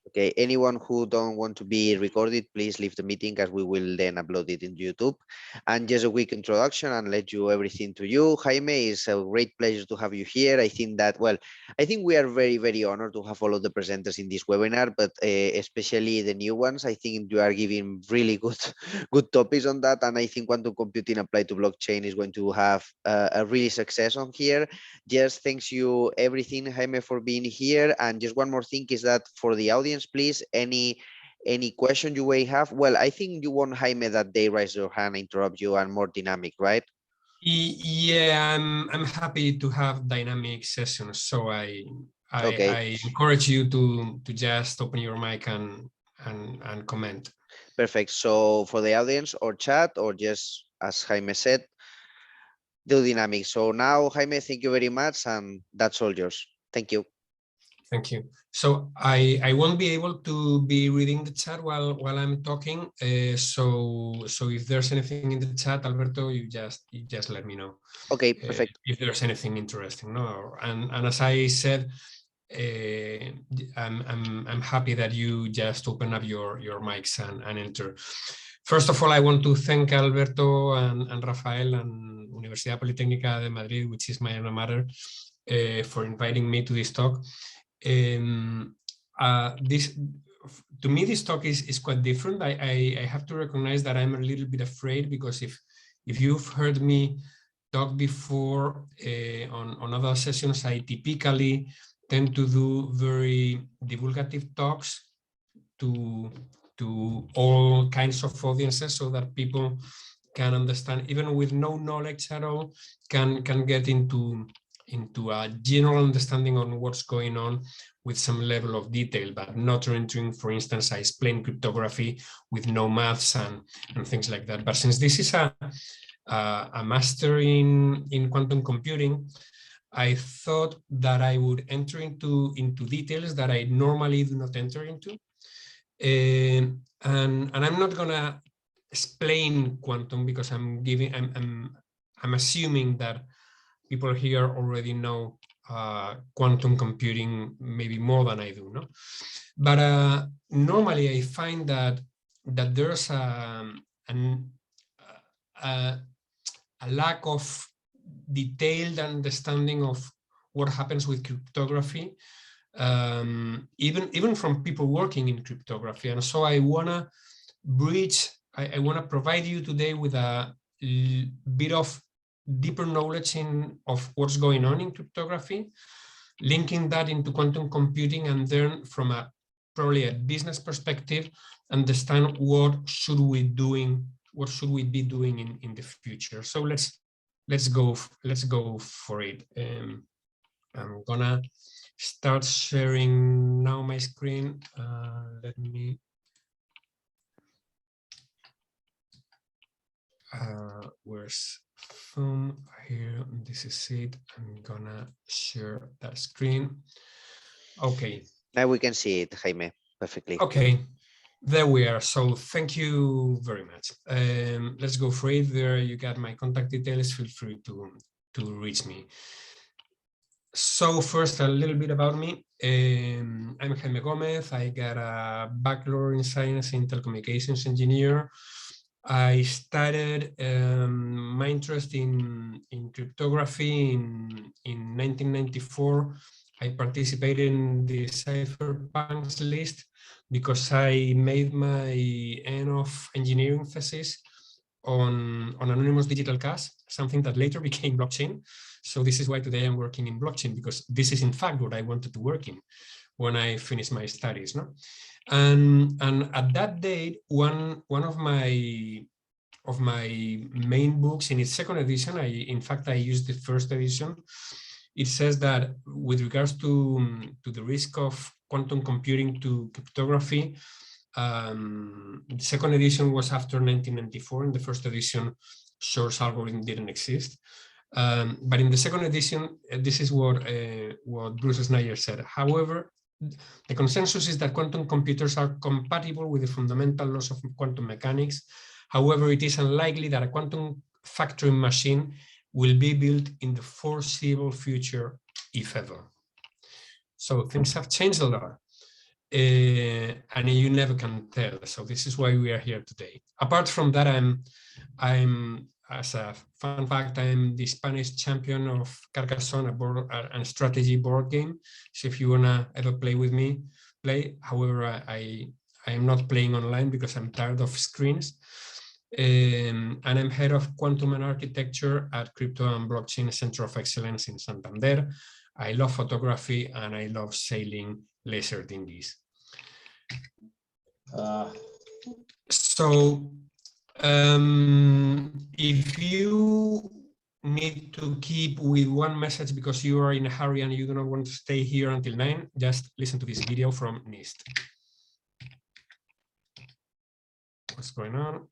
Okay, anyone who don't want to be recorded, please leave the meeting as we will then upload it in YouTube. And just a quick introduction and let you everything to you. Jaime, it's a great pleasure to have you here. I think that, well, I think we are very, very honored to have all of the presenters in this webinar, but especially the new ones. I think you are giving really good, good topics on that. And I think quantum computing applied to blockchain is going to have a really success on here. Just thanks you everything, Jaime, for being here. And just one more thing is that for the audience, please, any question you may have. Well, I think you want Jaime that they raise your hand, interrupt you, and more dynamic, right? Yeah, I'm happy to have dynamic sessions. So Okay. I encourage you to just open your mic and comment. Perfect. So for the audience or chat or just as Jaime said, do dynamic. So now, Jaime, thank you very much, and that's all yours. Thank you. Thank you. So I won't be able to be reading the chat while I'm talking. So if there's anything in the chat, Alberto, you just let me know. Okay, perfect. If there's anything interesting, no. And as I said, I'm happy that you just open up your mics and enter. First of all, I want to thank Alberto and Rafael and Universidad Politécnica de Madrid, which is my alma mater, for inviting me to this talk. To me, this talk is quite different. I have to recognize that I'm a little bit afraid, because if you've heard me talk before on other sessions, I typically tend to do very divulgative talks to all kinds of audiences, so that people can understand, even with no knowledge at all, can get into a general understanding on what's going on with some level of detail, but not entering, for instance, I explain cryptography with no maths and things like that. But since this is a master in quantum computing, I thought that I would enter into details that I normally do not enter into. And I'm not gonna explain quantum, because I'm assuming that people here already know quantum computing maybe more than I do, no? But normally I find that there's a lack of detailed understanding of what happens with cryptography, even from people working in cryptography. And so I wanna I wanna provide you today with a bit of deeper knowledge of what's going on in cryptography, linking that into quantum computing, and then from probably a business perspective, understand what should we be doing in the future. So let's go for it. I'm gonna start sharing now my screen. Let me where's phone here? This is it. I'm gonna share that screen. Okay. Now we can see it, Jaime, perfectly. Okay, there we are. So thank you very much. Let's go for it. There you got my contact details. Feel free to reach me. So first, a little bit about me. I'm Jaime Gómez. I got a Bachelor in Science in Telecommunications Engineering. I started my interest in cryptography in 1994. I participated in the Cypherpunks list because I made my end of engineering thesis on anonymous digital cash, something that later became blockchain. So this is why today I'm working in blockchain, because this is in fact what I wanted to work in when I finished my studies. No? And at that date, one of my main books in its second edition, in fact I used the first edition. It says that with regards to the risk of quantum computing to cryptography, the second edition was after 1994. In the first edition, source algorithm didn't exist. But in the second edition, this is what Bruce Snyder said. However, the consensus is that quantum computers are compatible with the fundamental laws of quantum mechanics. However, it is unlikely that a quantum factoring machine will be built in the foreseeable future, if ever. So things have changed a lot. and you never can tell. So this is why we are here today. Apart from that, I'm as a fun fact, I'm the Spanish champion of Carcassonne, a strategy board game. So if you wanna ever play with me, play. However, I am not playing online because I'm tired of screens. And I'm head of quantum and architecture at Crypto and Blockchain Center of Excellence in Santander. I love photography and I love sailing laser dinghies. So if you need to keep with one message because you are in a hurry and you do not want to stay here until 9, just listen to this video from NIST. What's going on?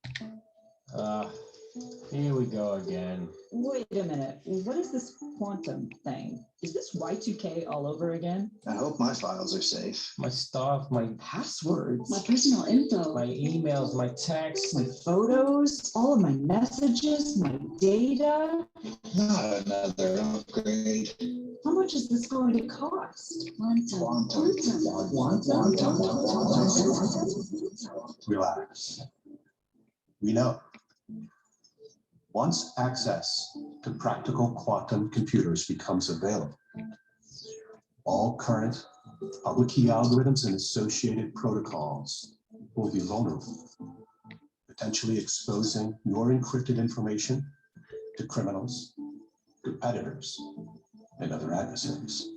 Here we go again. Wait a minute. What is this quantum thing? Is this Y2K all over again? I hope my files are safe. My stuff, my Passwords, my personal info, my emails, my texts. my photos, all of my messages, my data. Not another upgrade. How much is this going to cost? Quantum. Relax. We know. Once access to practical quantum computers becomes available, all current public key algorithms and associated protocols will be vulnerable, potentially exposing your encrypted information to criminals, competitors, and other adversaries.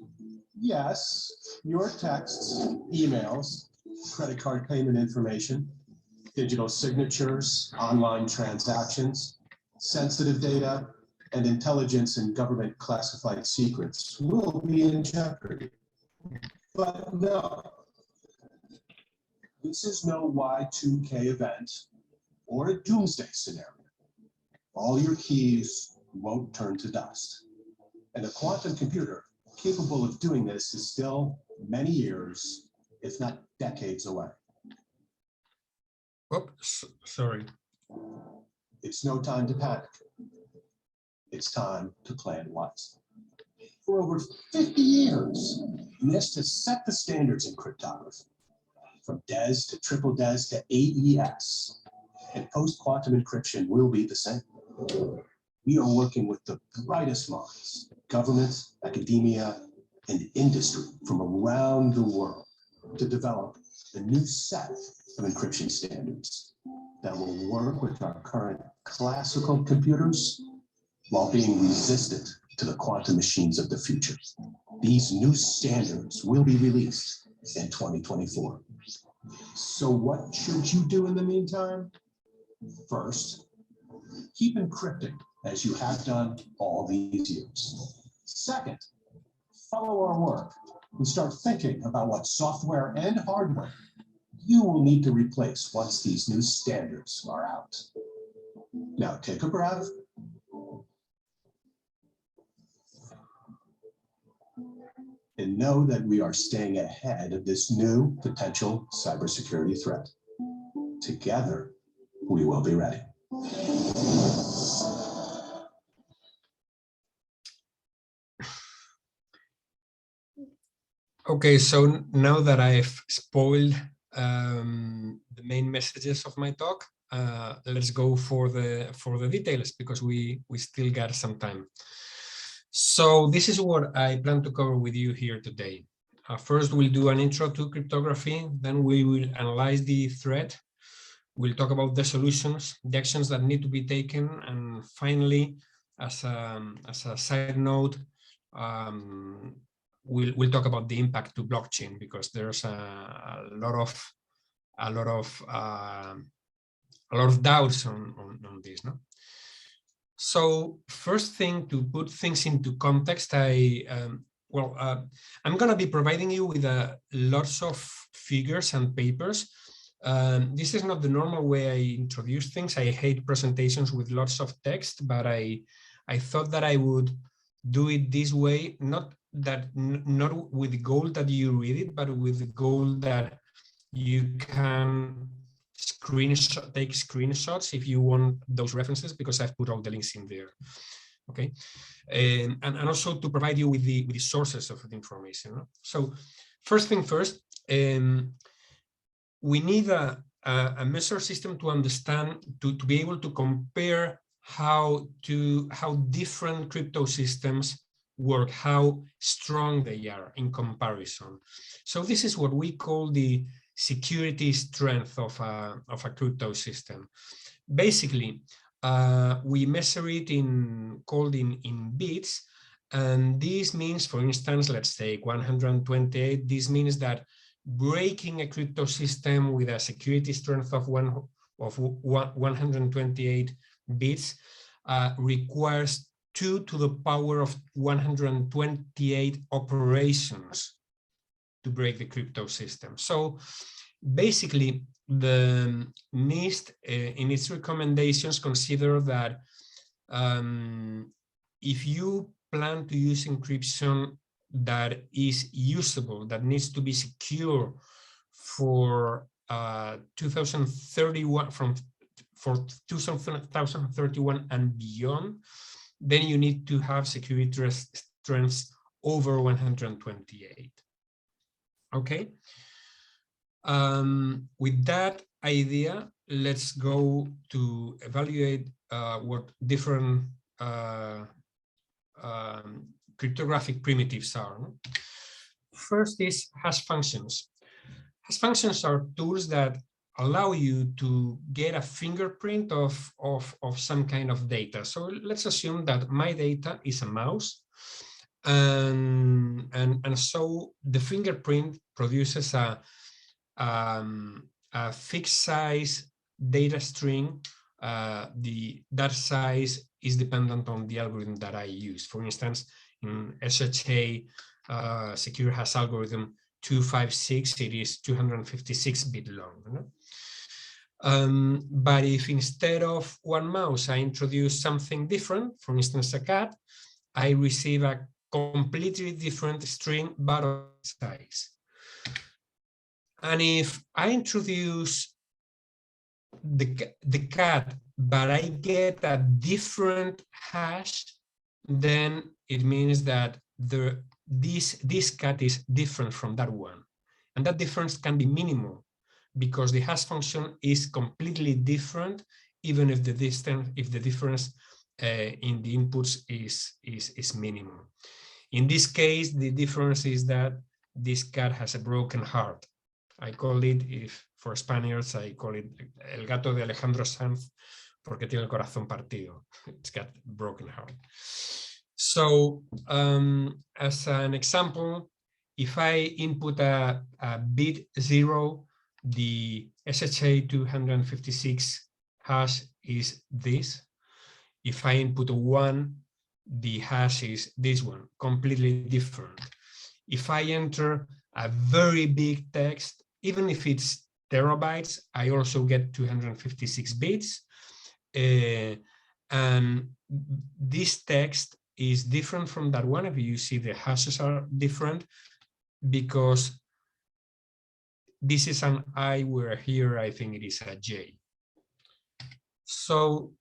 Yes, your texts, emails, credit card payment information, digital signatures, online transactions, sensitive data, and intelligence and government classified secrets will be in jeopardy. But no, this is no Y2K event or a doomsday scenario. All your keys won't turn to dust. And a quantum computer capable of doing this is still many years, if not decades away. Oops, sorry. It's no time to panic. It's time to plan wisely. For over 50 years, NIST has set the standards in cryptography, from DES to triple DES to AES, and post-quantum encryption will be the same. We are working with the brightest minds, government, academia, and industry from around the world to develop a new set of encryption standards that will work with our current classical computers while being resistant to the quantum machines of the future. These new standards will be released in 2024. So what should you do in the meantime? First, keep encrypting as you have done all these years. Second, follow our work and start thinking about what software and hardware you will need to replace once these new standards are out. Now take a breath. And know that we are staying ahead of this new potential cybersecurity threat. Together, we will be ready. Okay, so now that I've spoiled the main messages of my talk, let's go for the details because we still got some time. So this is what I plan to cover with you here today. First, we'll do an intro to cryptography. Then we will analyze the threat. We'll talk about the solutions, the actions that need to be taken, and finally, as a side note, we'll talk about the impact to blockchain because there's a lot of doubts on this, no? So first thing, to put things into context, I'm going to be providing you with lots of figures and papers. This is not the normal way I introduce things. I hate presentations with lots of text, but I thought that I would do it this way, not with the goal that you read it, but with the goal that you can take screenshots if you want those references, because I've put all the links in there. Okay, and also to provide you with the sources of the information. So first thing first, we need a measure system to understand, to be able to compare how different crypto systems work, how strong they are in comparison. So this is what we call the security strength of a crypto system. Basically, we measure it in bits, and this means, for instance, let's take 128. This means that breaking a crypto system with a security strength of 128 bits requires 2 to the power of 128 operations to break the crypto system. So basically, the NIST in its recommendations consider that if you plan to use encryption that is usable, that needs to be secure for 2031, for 2031 and beyond, then you need to have security strengths over 128. Okay. With that idea, let's go to evaluate what different cryptographic primitives are. First is hash functions. Hash functions are tools that allow you to get a fingerprint of some kind of data. So let's assume that my data is a mouse, and so the fingerprint produces a fixed size data string. That size is dependent on the algorithm that I use. For instance, in SHA secure hash algorithm 256, it is 256-bit long. You know? But if instead of one mouse I introduce something different, for instance a cat, I receive a completely different string but of size. And if I introduce the cat but I get a different hash, then it means that this cat is different from that one, and that difference can be minimal because the hash function is completely different, even if the difference in the inputs is minimal. In this case, the difference is that this cat has a broken heart. I call it, if for Spaniards, I call it el gato de Alejandro Sanz porque tiene el corazón partido. It's got a broken heart. So as an example, if I input a bit 0, the SHA 256 hash is this. If I input a 1, the hash is this one, completely different. If I enter a very big text, even if it's terabytes, I also get 256 bits. And this text is different from that one. If you see, the hashes are different because this is an I, where here I think it is a J. So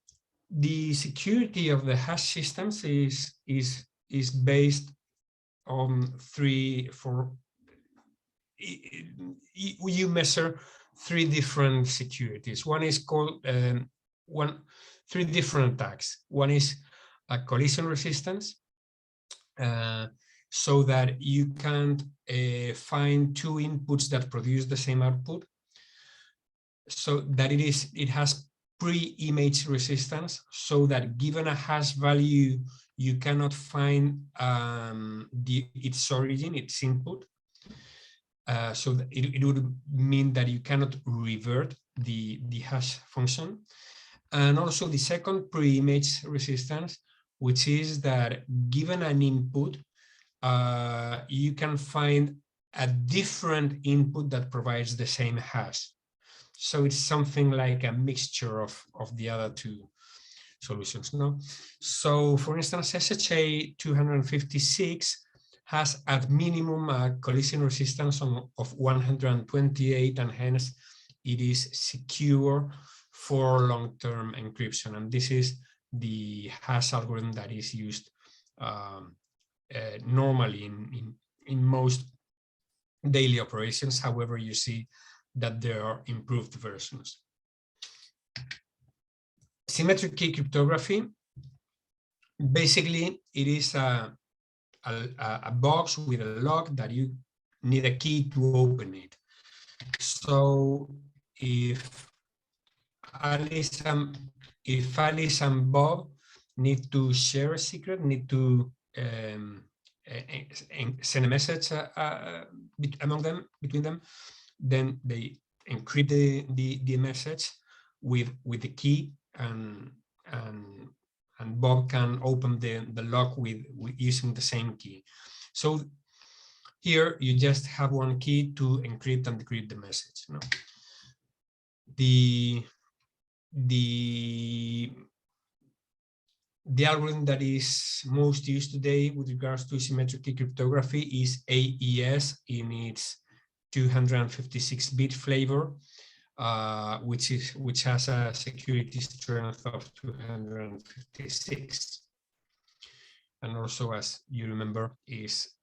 the security of the hash systems is based on you measure 3 different securities. One is called 3 different attacks. One is a collision resistance, so that you can't find 2 inputs that produce the same output. So that it has pre-image resistance, so that given a hash value, you cannot find its origin, its input. So that it would mean that you cannot revert the hash function. And also the second pre-image resistance, which is that given an input, you can find a different input that provides the same hash. So it's something like a mixture of the other 2 solutions. No? So for instance, SHA 256 has at minimum a collision resistance of 128, and hence it is secure for long-term encryption. And this is the hash algorithm that is used normally in most daily operations. However, you see that there are improved versions. Symmetric key cryptography, basically it is a box with a lock that you need a key to open it. So if Alice and Bob need to share a secret, need to send a message between them, then they encrypt the message with the key, and Bob can open the lock with using the same key. So here you just have one key to encrypt and decrypt the message. No? The algorithm that is most used today with regards to symmetric key cryptography is AES in its 256-bit flavor, which has a security strength of 256, and also, as you remember, is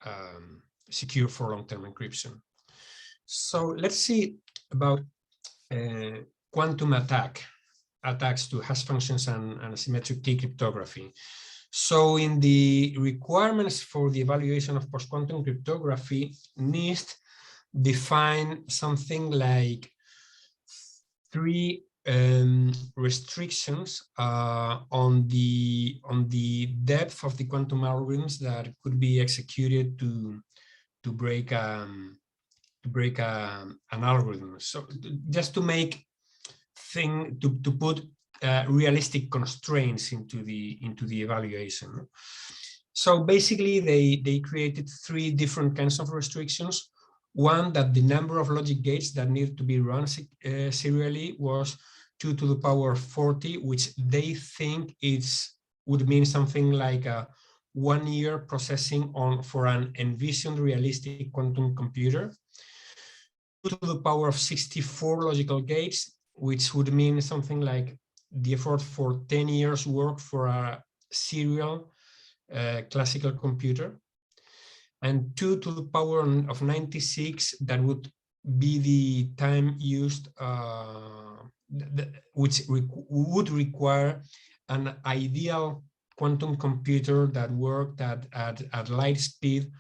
secure for long-term encryption. So let's see about quantum attacks to hash functions and symmetric key cryptography. So in the requirements for the evaluation of post-quantum cryptography, NIST define something like 3 restrictions on the depth of the quantum algorithms that could be executed to break an algorithm. So just to make to put realistic constraints into the evaluation. So basically, they created 3 different kinds of restrictions. One, that the number of logic gates that need to be run serially was 2 to the power 40, which they think would mean something like a 1-year processing for an envisioned realistic quantum computer. 2 to the power of 64 logical gates, which would mean something like the effort for 10 years work for a serial classical computer. And 2 to the power of 96, that would be the time used, which would require an ideal quantum computer that worked at light speed.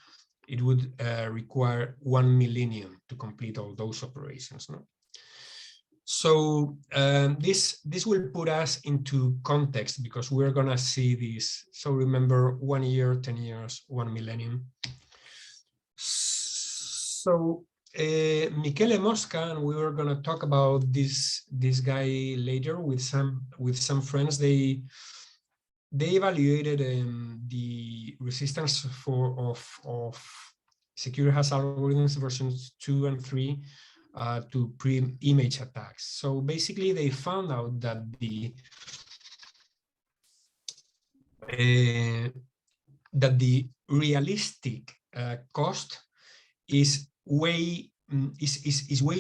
It would require 1 millennium to complete all those operations. No? So this will put us into context, because we're going to see this. So remember, 1 year, 10 years, 1 millennium. So Michele Mosca, and we were going to talk about this guy later with some friends. They evaluated the resistance of secure hash algorithms versions 2 and 3 to pre-image attacks. So basically, they found out that the realistic cost is way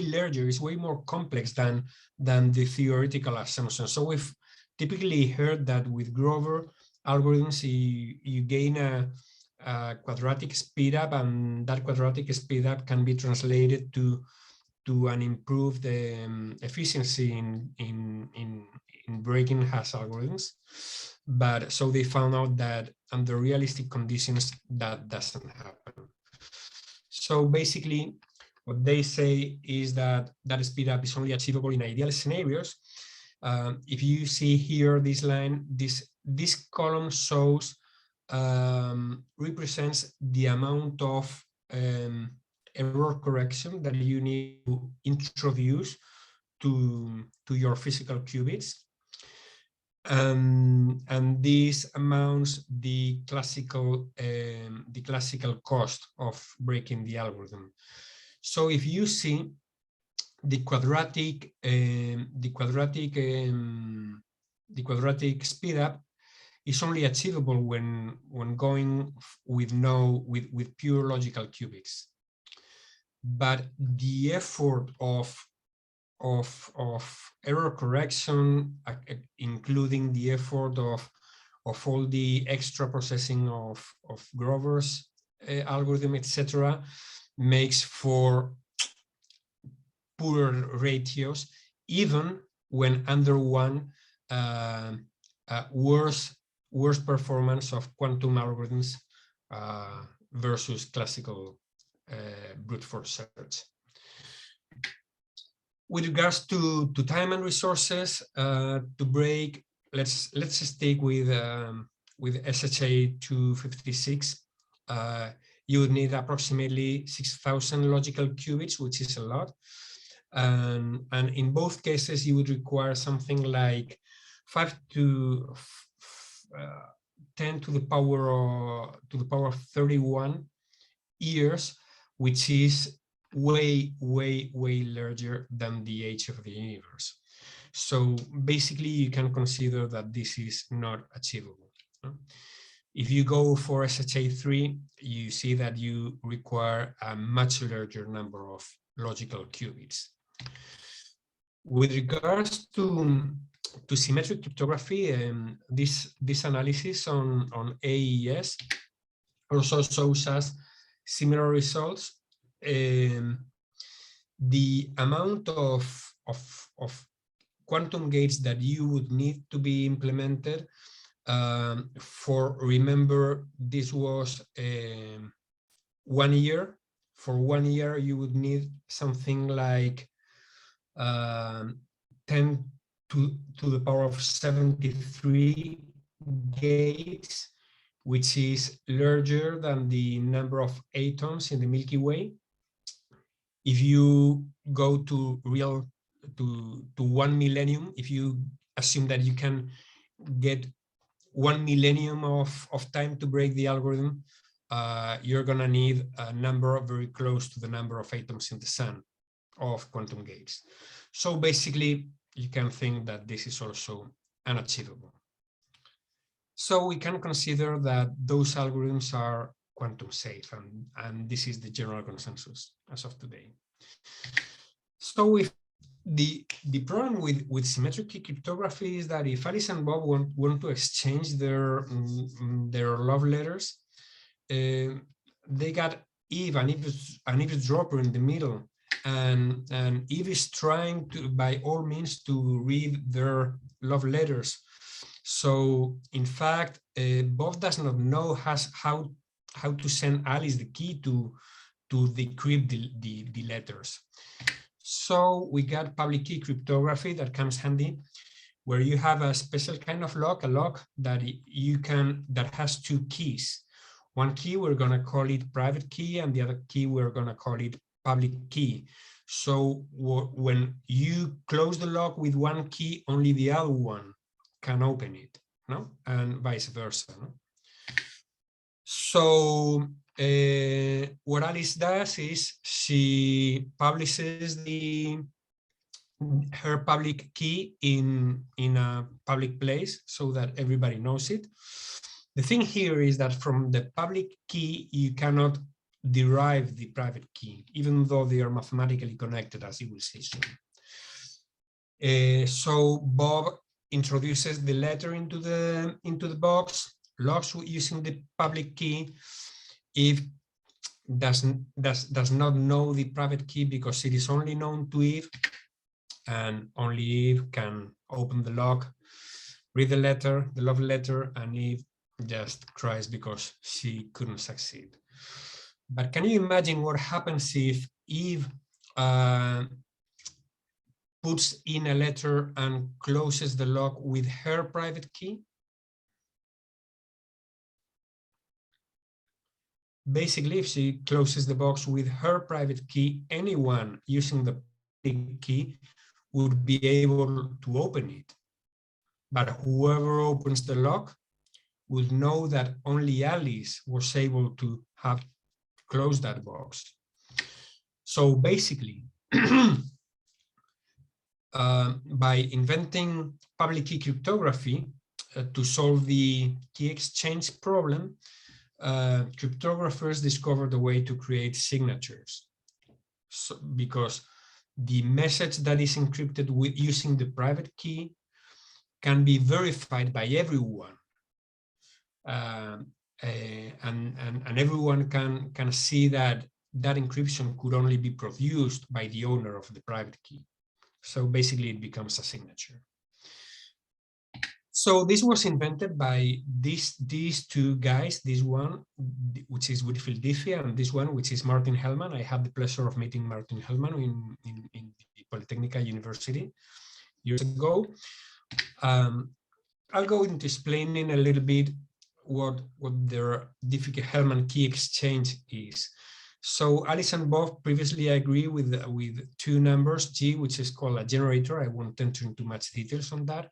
larger, is way more complex than the theoretical assumption. So we've typically heard that with Grover algorithms, you gain a quadratic speedup, and that quadratic speedup can be translated to an improved efficiency in breaking hash algorithms. But so they found out that under realistic conditions, that doesn't happen. So basically, what they say is that speed up is only achievable in ideal scenarios. If you see here this line, this column shows represents the amount of error correction that you need to introduce to your physical qubits. And this amounts the classical cost of breaking the algorithm. So if you see the quadratic speed up is only achievable when going with pure logical qubits, but the effort of error correction, including the effort of all the extra processing of Grover's algorithm, etc., makes for poorer ratios, even when under one, worse performance of quantum algorithms versus classical brute force search. With regards to time and resources, to break, let's stick with SHA 256. You would need approximately 6,000 logical qubits, which is a lot. And in both cases, you would require something like 5 to 10 to the power of 31 years, which is way larger than the age of the universe. So basically, you can consider that this is not achievable. If you go for SHA-3, you see that you require a much larger number of logical qubits. With regards to symmetric cryptography, this analysis on AES also shows us similar results. The amount of quantum gates that you would need to be implemented remember, this was 1 year. For 1 year, you would need something like 10 to the power of 73 gates, which is larger than the number of atoms in the Milky Way. If you go to 1 millennium, if you assume that you can get 1 millennium of time to break the algorithm, you're gonna need a number very close to the number of atoms in the sun of quantum gates. So basically, you can think that this is also unachievable. So we can consider that those algorithms are quantum safe, and this is the general consensus as of today. So if the problem with symmetric key cryptography is that if Alice and Bob want to exchange their love letters, they got Eve, an eavesdropper in the middle, and Eve is trying to, by all means, to read their love letters. So in fact, Bob does not know how to send Alice the key to decrypt the letters. So we got public key cryptography that comes handy, where you have a special kind of lock, a lock that has 2 keys. One key, we're gonna call it private key, and the other key, we're gonna call it public key. So when you close the lock with one key, only the other one can open it, no? And vice versa, no? So what Alice does is she publishes her public key in a public place so that everybody knows it. The thing here is that from the public key, you cannot derive the private key, even though they are mathematically connected, as you will see soon. So Bob introduces the letter into the box, locks using the public key. Eve does not know the private key because it is only known to Eve, and only Eve can open the lock, read the letter, the love letter, and Eve just cries because she couldn't succeed. But can you imagine what happens if Eve puts in a letter and closes the lock with her private key? Basically, if she closes the box with her private key, anyone using the public key would be able to open it. But whoever opens the lock would know that only Alice was able to have closed that box. So basically, by inventing public key cryptography to solve the key exchange problem, cryptographers discovered a way to create signatures. So, because the message that is encrypted using the private key can be verified by everyone, and everyone can see that that encryption could only be produced by the owner of the private key. So basically it becomes a signature. So this was invented by these two guys, this one, which is Whitfield Diffie, and this one, which is Martin Hellman. I had the pleasure of meeting Martin Hellman in the Polytechnica University years ago. I'll go into explaining a little bit what their Diffie-Hellman key exchange is. So Alice and Bob previously agree with two numbers, G, which is called a generator. I won't enter into much details on that,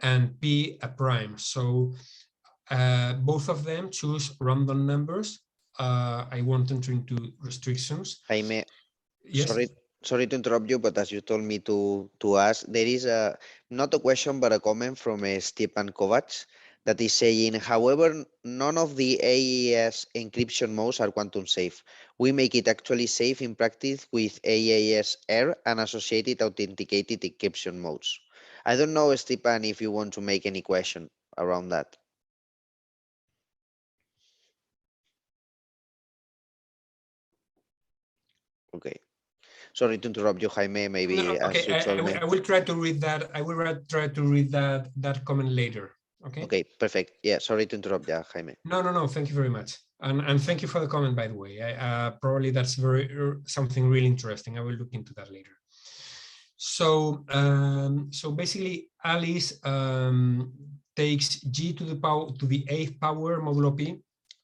and P, a prime. So both of them choose random numbers. I won't enter into restrictions. Jaime, Yes. sorry to interrupt you, but as you told me to ask, there is not a question but a comment from Stepan Kovac that is saying, however, none of the AES encryption modes are quantum safe. We make it actually safe in practice with AES-R and associated authenticated encryption modes. I don't know, Stepan, if you want to make any question around that. Okay. Sorry to interrupt you, Jaime. Maybe No, as okay, you told me. I will try to read that. I will try to read that comment later. Okay. Okay, perfect. Yeah, sorry to interrupt you, Jaime. No. Thank you very much, and thank you for the comment. By the way, probably that's something really interesting. I will look into that later. So so basically, Alice takes G to the 8th power modulo P,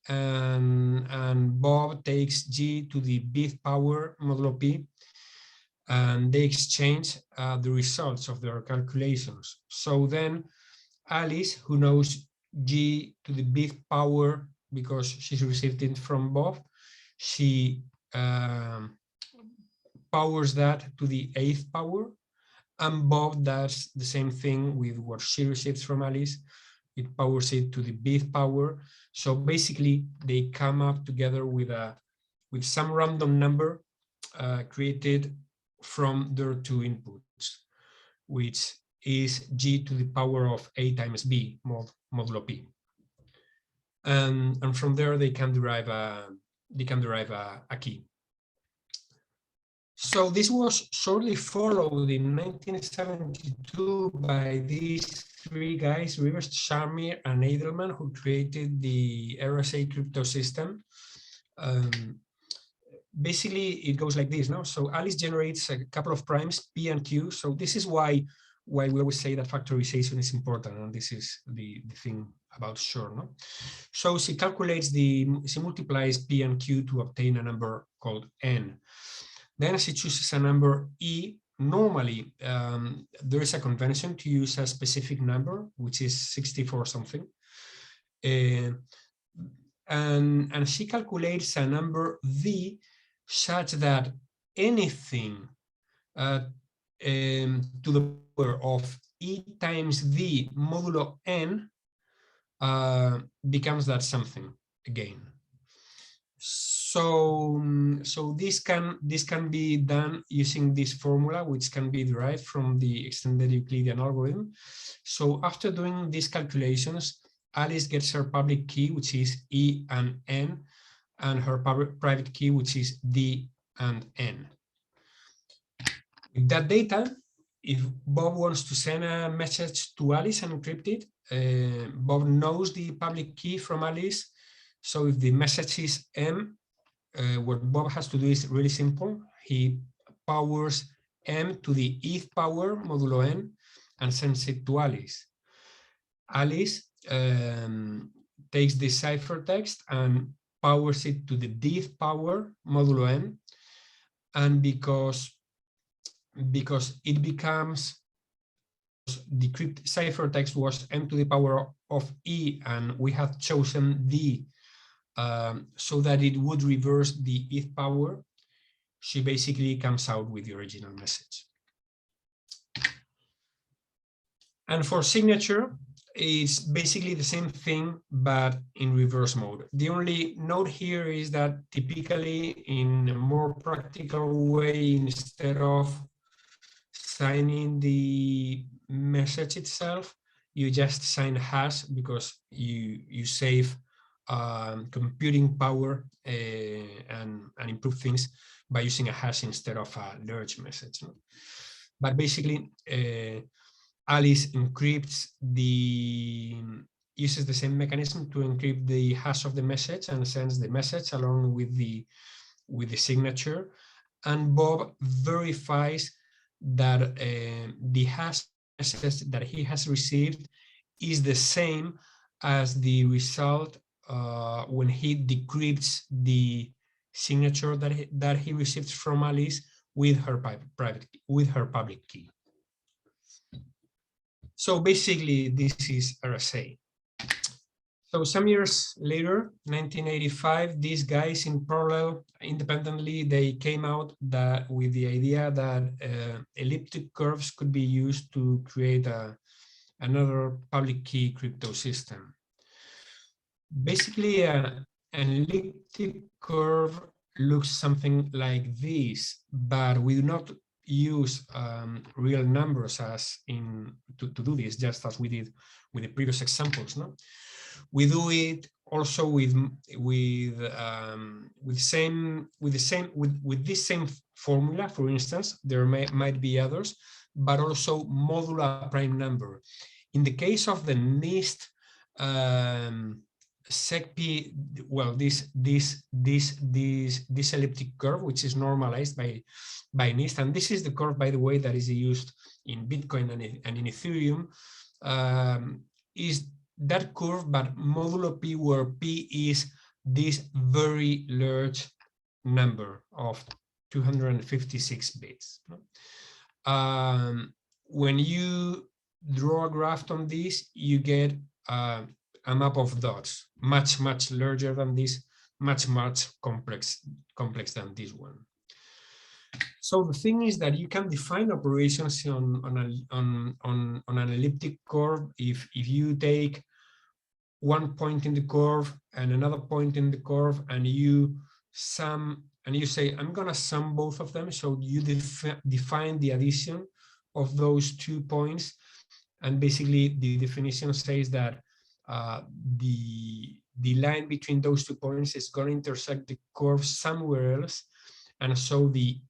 and Bob takes G to the 5th power modulo P, and they exchange the results of their calculations. So then Alice, who knows G to the 5th power because she's received it from Bob, she powers that to the 8th power, and Bob does the same thing with what she receives from Alice. It powers it to the 5th power. So basically, they come up together with some random number created from their two inputs, which is G to the power of A times B modulo P. And from there they can derive a key. So this was shortly followed in 1972 by these three guys, Rivers, Sharmir, and Edelman, who created the RSA crypto system. Basically, it goes like this, no? So Alice generates a couple of primes, P and Q. So this is why we always say that factorization is important, and this is the thing about Shor, no? So she multiplies P and Q to obtain a number called N. Then she chooses a number E. Normally, there is a convention to use a specific number, which is 64 something. And she calculates a number V such that anything to the power of E times V modulo N becomes that something again. So this can be done using this formula, which can be derived from the extended Euclidean algorithm. So after doing these calculations, Alice gets her public key, which is E and N, and her private key, which is D and N. With that data, if Bob wants to send a message to Alice and encrypt it, Bob knows the public key from Alice. So if the message is M, what Bob has to do is really simple. He powers M to the eth power modulo N and sends it to Alice. Alice takes the ciphertext and powers it to the dth power modulo N, and because it becomes the ciphertext was M to the power of E, and we have chosen D so that it would reverse the eth power, she basically comes out with the original message. And for signature, it's basically the same thing, but in reverse mode. The only note here is that typically in a more practical way, instead of signing the message itself, you just sign hash because you save computing power and improve things by using a hash instead of a large message. No? But basically, Alice uses the same mechanism to encrypt the hash of the message and sends the message along with the signature. And Bob verifies that the hash message that he has received is the same as the result when he decrypts the signature that he receives from Alice with her public key. So basically, this is RSA. So some years later, 1985, these guys in parallel, independently, they came out with the idea that elliptic curves could be used to create another public key crypto system. Basically, an elliptic curve looks something like this, but we do not use real numbers to do this, just as we did with the previous examples. No, we do it also with this same formula. For instance, there might be others, but also modulo a prime number. In the case of the NIST SecP, well, this elliptic curve, which is normalized by NIST, and this is the curve, by the way, that is used in Bitcoin and in Ethereum, is that curve, but modulo P, where P is this very large number of 256 bits. When you draw a graph on this, you get a map of dots, much larger than this, much complex than this one. So the thing is that you can define operations on an elliptic curve if you take one point in the curve and another point in the curve, and you sum, and you say, I'm gonna sum both of them. So you define the addition of those 2 points, and basically the definition says that the line between those 2 points is going to intersect the curve somewhere else, and so the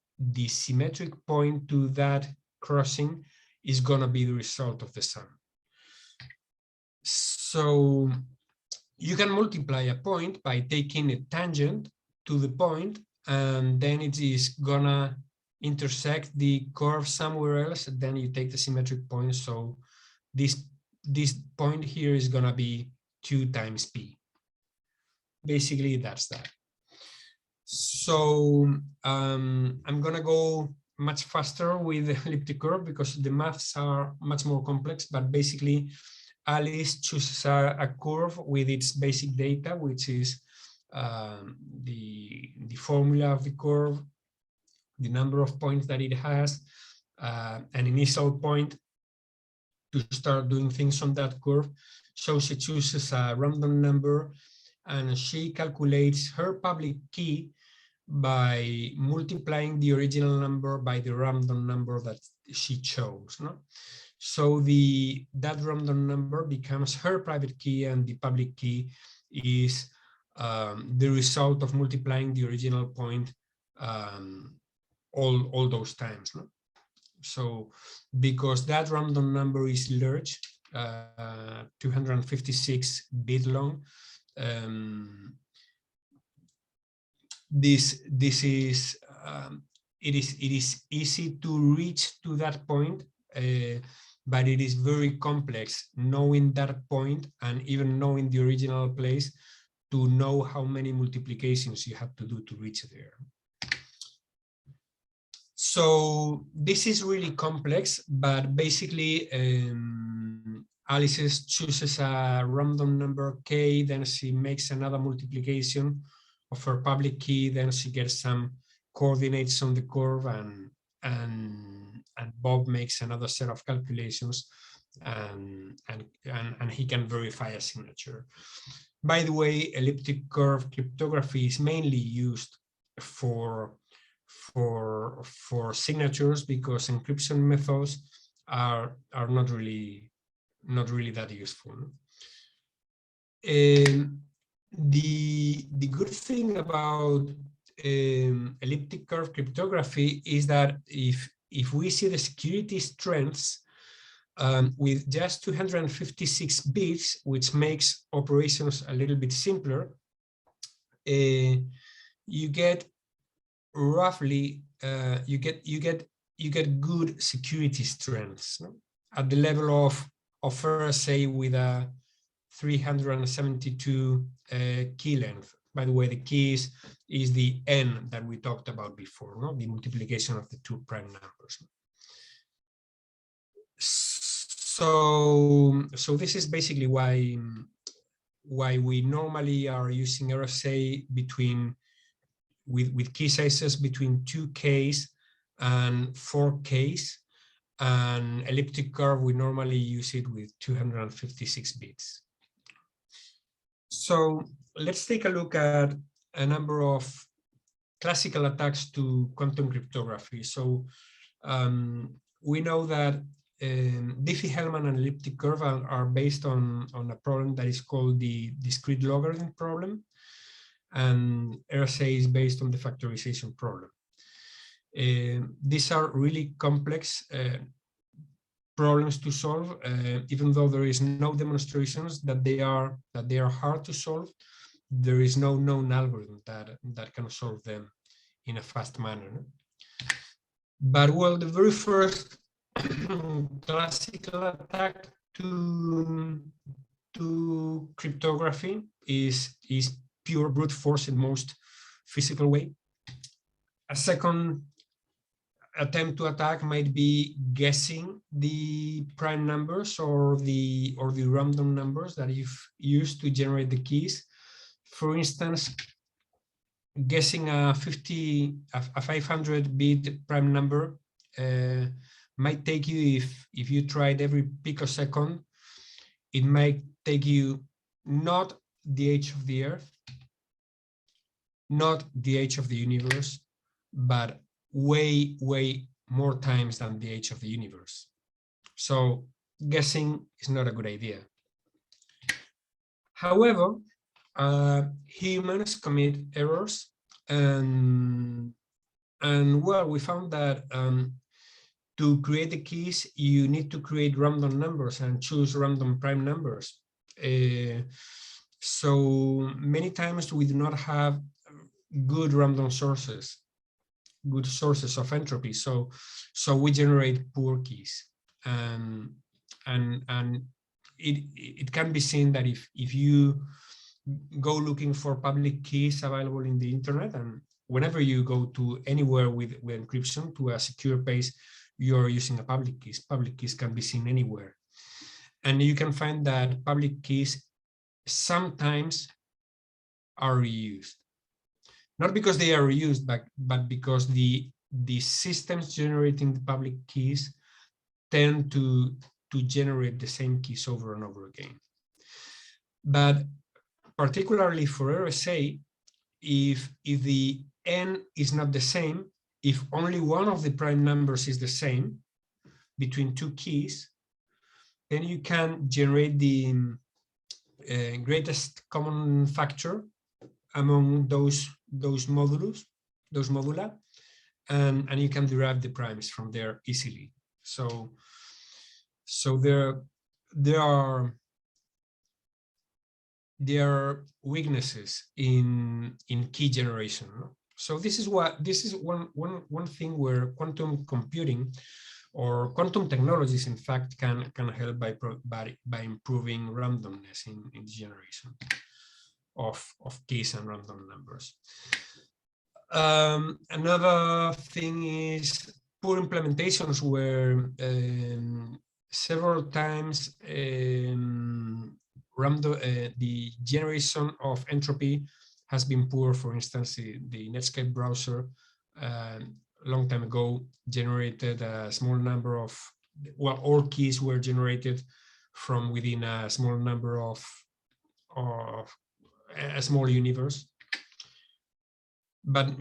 symmetric point to that crossing is going to be the result of the sum. So you can multiply a point by taking a tangent to the point, and then it is gonna intersect the curve somewhere else, and then you take the symmetric point. So this point here is gonna be 2 times P. Basically, that's that. So I'm gonna go much faster with the elliptic curve because the maths are much more complex, but basically Alice chooses a curve with its basic data, which is the formula of the curve, the number of points that it has, an initial point to start doing things on that curve. So she chooses a random number, and she calculates her public key by multiplying the original number by the random number that she chose. No? So that random number becomes her private key, and the public key is the result of multiplying the original point all those times. No? So because that random number is large, 256 bit long, it is easy to reach to that point, but it is very complex knowing that point and even knowing the original place to know how many multiplications you have to do to reach there. So this is really complex, but basically Alice chooses a random number K, then she makes another multiplication of her public key, then she gets some coordinates on the curve, and Bob makes another set of calculations, and he can verify a signature. By the way, elliptic curve cryptography is mainly used for signatures because encryption methods are not really that useful. The good thing about elliptic curve cryptography is that if we see the security strengths with just 256 bits, which makes operations a little bit simpler, you get roughly you get good security strengths, no? At the level of RSA with a 372 key length. By the way, the keys is the n that we talked about before, no? The multiplication of the two prime numbers. So this is basically why we normally are using RSA with key sizes between 2Ks and 4Ks, and elliptic curve we normally use it with 256 bits. So let's take a look at a number of classical attacks to quantum cryptography. So we know that Diffie-Hellman and elliptic curve are based on a problem that is called the discrete logarithm problem, and RSA is based on the factorization problem. These are really complex problems to solve, even though there is no demonstrations that they are hard to solve. There is no known algorithm that can solve them in a fast manner. But well, the very first classical attack to cryptography is pure brute force in most physical way. A second attempt to attack might be guessing the prime numbers or the random numbers that you've used to generate the keys. For instance, guessing a 500-bit prime number might take you, if you tried every picosecond, it might take you not the age of the Earth, not the age of the universe, but way more times than the age of the universe. So guessing is not a good idea. However, humans commit errors, and well, we found that to create the keys, you need to create random numbers and choose random prime numbers. So many times we do not have good random sources, good sources of entropy. So we generate poor keys, and it can be seen that if you go looking for public keys available in the internet, and whenever you go to anywhere with encryption to a secure page, you're using a public keys. Public keys can be seen anywhere, and you can find that public keys sometimes are reused. Not because they are reused, but because the systems generating the public keys tend to generate the same keys over and over again. But particularly for RSA, if the n is not the same, if only one of the prime numbers is the same between two keys, then you can generate the greatest common factor among those modula, and you can derive the primes from there easily. So there are weaknesses in key generation. So this is one thing where quantum computing or quantum technologies, in fact, can help by improving randomness in generation of keys and random numbers. Another thing is poor implementations where several times the generation of entropy has been poor. For instance, the Netscape browser a long time ago generated a small number of, well, all keys were generated from within a small number of a small universe. But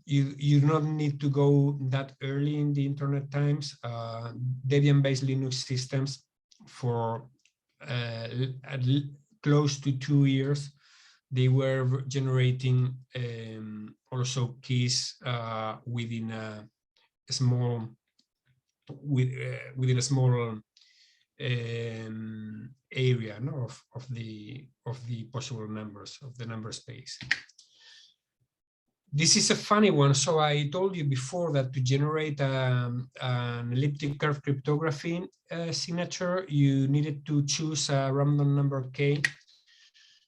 you do not need to go that early in the internet times. Debian-based Linux systems for close to 2 years they were generating also keys within a small within a small area, no, of the possible numbers of the number space. This is a funny one. So I told you before that to generate an elliptic curve cryptography signature, you needed to choose a random number k.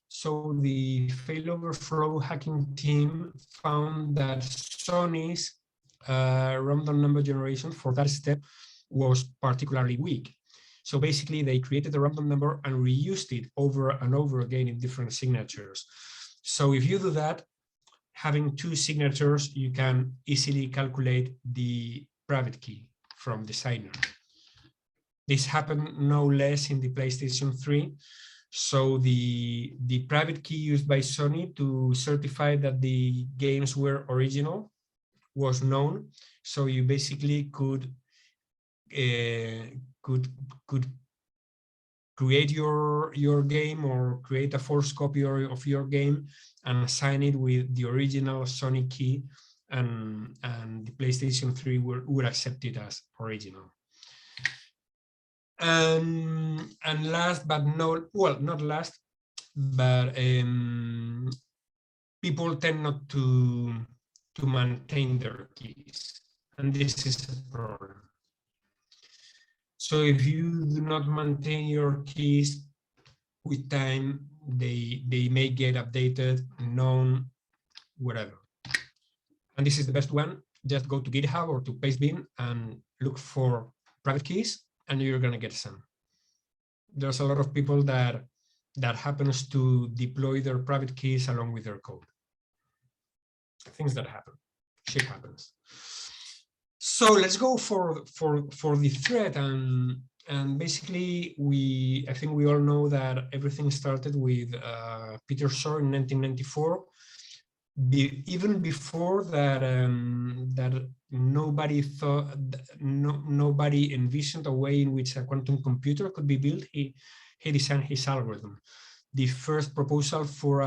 So the failover flow hacking team found that Sony's random number generation for that step was particularly weak. So basically they created a random number and reused it over and over again in different signatures. So if you do that, having two signatures, you can easily calculate the private key from the signer. This happened no less in the PlayStation 3. So the private key used by Sony to certify that the games were original was known. So you basically could create your game or create a forced copy of your game and assign it with the original Sony key, and the PlayStation 3 would accept it as original. And last but not last, but people tend not to maintain their keys, and this is a problem. So if you do not maintain your keys with time, they may get updated, known, whatever. And this is the best one. Just go to GitHub or to Pastebin and look for private keys, and you're gonna get some. There's a lot of people that happens to deploy their private keys along with their code. Things that happen. Shit happens. So let's go for the threat, and basically I think we all know that everything started with Peter Shor in 1994. Even before that, that nobody envisioned a way in which a quantum computer could be built. He designed his algorithm. The first proposal for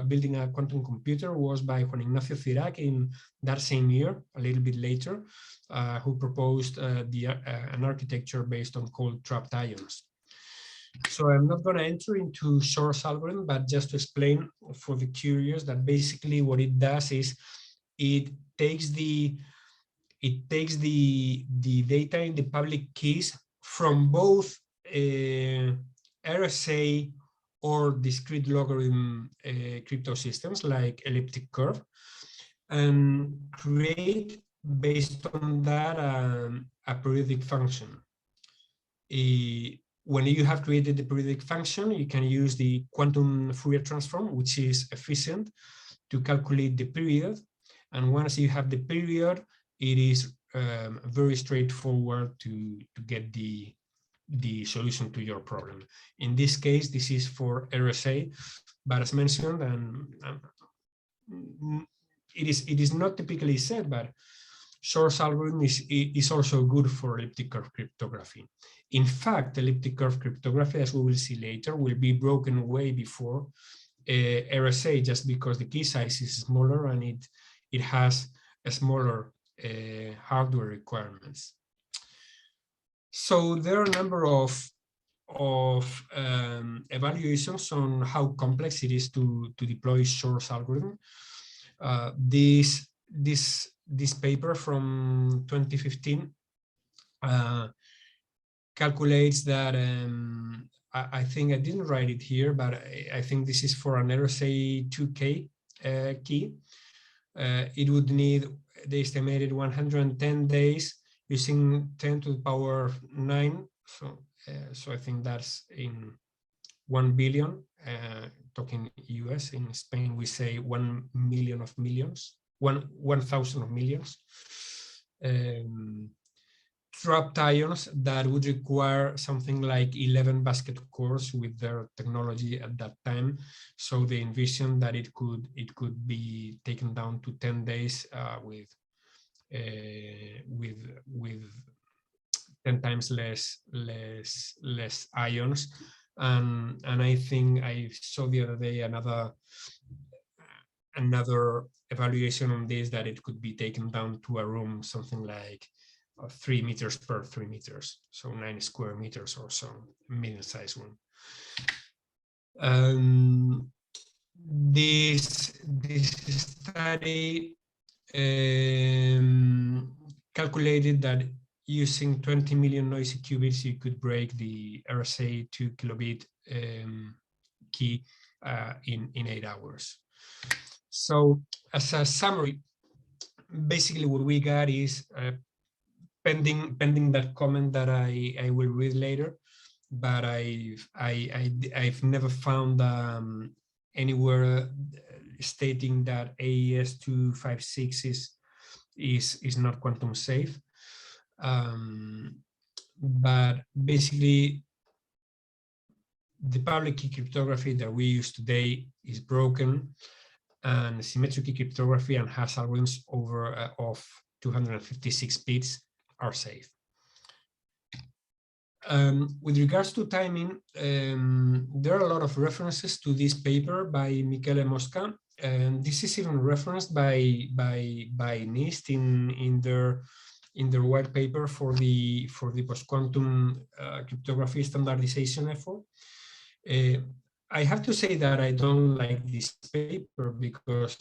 building a quantum computer was by Juan Ignacio Cirac in that same year, a little bit later, who proposed an architecture based on cold trapped ions. So I'm not going to enter into Shor's algorithm, but just to explain for the curious that basically what it does is it takes the data in the public keys from both RSA or discrete logarithm crypto systems like elliptic curve, and create based on that a periodic function. When you have created the periodic function, you can use the quantum Fourier transform, which is efficient to calculate the period. And once you have the period, it is very straightforward to get the solution to your problem. In this case, this is for RSA, but as mentioned, it is not typically said, but Shor's algorithm is also good for elliptic curve cryptography. In fact, elliptic curve cryptography, as we will see later, will be broken way before RSA, just because the key size is smaller and it has a smaller hardware requirements. So there are a number of evaluations on how complex it is to deploy Shor's algorithm. This paper from 2015 calculates that, I think I didn't write it here, but I think this is for an RSA 2K key. It would need the estimated 110 days using 10 to the power 9. So I think that's in 1 billion, talking US. In Spain, we say 1 million of millions, 1,000 of millions. Trapped ions that would require something like 11 basket cores with their technology at that time. So they envisioned that it could be taken down to 10 days with 10 times less ions and I think I saw the other day another evaluation on this, that it could be taken down to a room something like 3 meters per 3 meters, so 9 square meters or so, medium-sized room. This study calculated that using 20 million noisy qubits, you could break the RSA 2 kilobit key in 8 hours. So as a summary, basically what we got is pending that comment that I will read later, but I've never found anywhere stating that AES 256 is not quantum safe. But basically, the public key cryptography that we use today is broken, and symmetric key cryptography and hash algorithms of 256 bits are safe. With regards to timing, there are a lot of references to this paper by Michele Mosca, and this is even referenced by NIST in their white paper for the post-quantum cryptography standardization effort. I have to say that I don't like this paper, because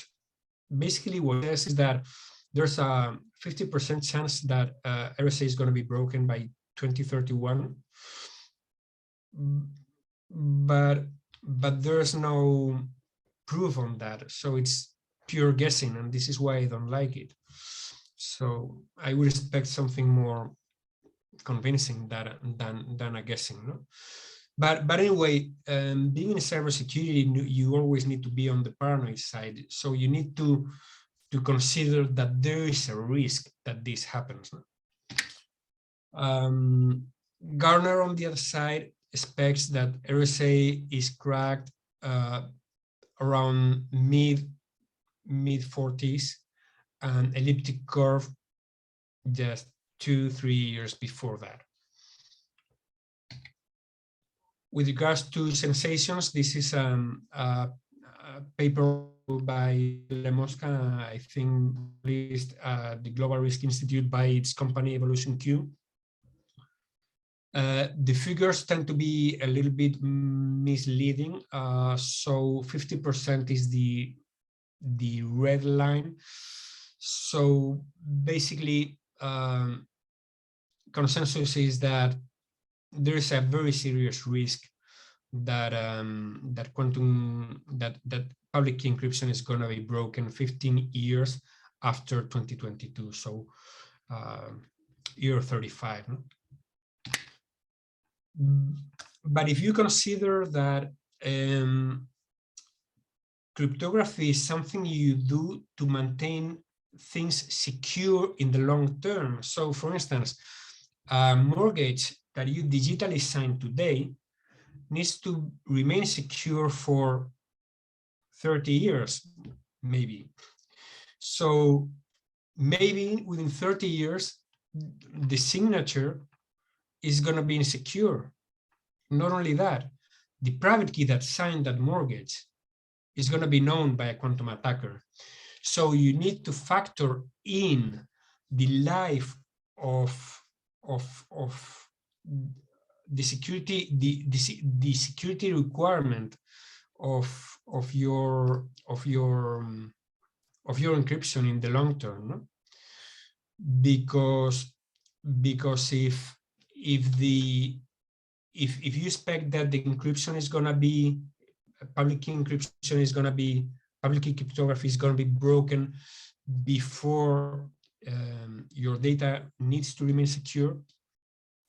basically what it says is that there's a 50% chance that RSA is going to be broken by 2031, but there's no proof on that, so it's pure guessing, and this is why I don't like it. So I would expect something more convincing than a guessing, no? But anyway, being in cybersecurity, you always need to be on the paranoid side, so you need to consider that there is a risk that this happens, no? Garner, on the other side, expects that RSA is cracked around mid-40s, and elliptic curve just 2-3 years before that. With regards to sensations, this is a paper by Mosca, I think released the Global Risk Institute by its company Evolution Q. The figures tend to be a little bit misleading. So 50% is the red line. So basically, consensus is that there is a very serious risk that that public key encryption is going to be broken 15 years after 2022. So year 35. No? But if you consider that cryptography is something you do to maintain things secure in the long term. So for instance, a mortgage that you digitally sign today needs to remain secure for 30 years, maybe. So maybe within 30 years, the signature is going to be insecure. Not only that, the private key that signed that mortgage is going to be known by a quantum attacker. So you need to factor in the life of the security, the security requirement of your encryption in the long term, no? Because if you expect that the encryption is going to be public key encryption is going to be public key cryptography is going to be broken before your data needs to remain secure,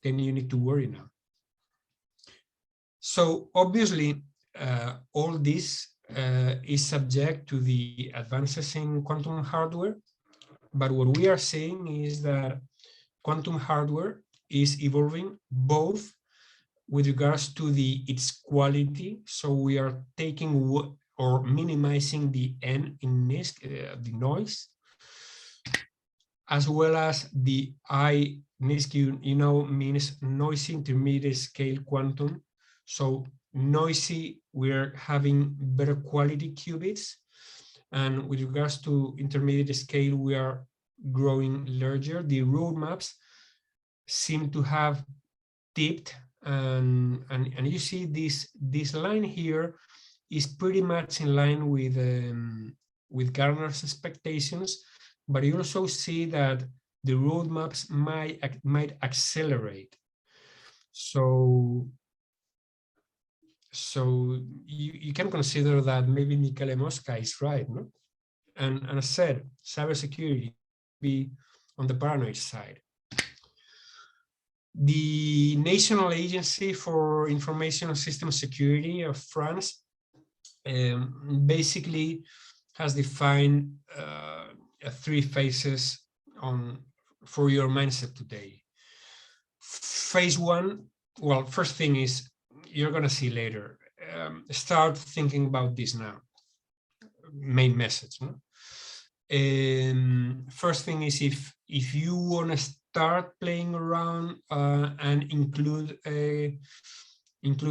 then you need to worry now. So obviously, all this is subject to the advances in quantum hardware. But what we are saying is that quantum hardware is evolving both with regards to its quality. So we are taking or minimizing the N in NISC, the noise, as well as the I NISC, you know, means noisy intermediate scale quantum. So noisy, we're having better quality qubits. And with regards to intermediate scale, we are growing larger. The roadmaps seem to have tipped, and you see this line here is pretty much in line with Gartner's expectations, but you also see that the roadmaps might accelerate. So you can consider that maybe Michele Mosca is right, no? And as I said, cybersecurity be on the paranoid side. The National Agency for Information System Security of France basically has defined 3 phases for your mindset today. Phase 1, well, first thing is, you're going to see later, start thinking about this now. Main message. No? First thing is, if you want to start playing around and include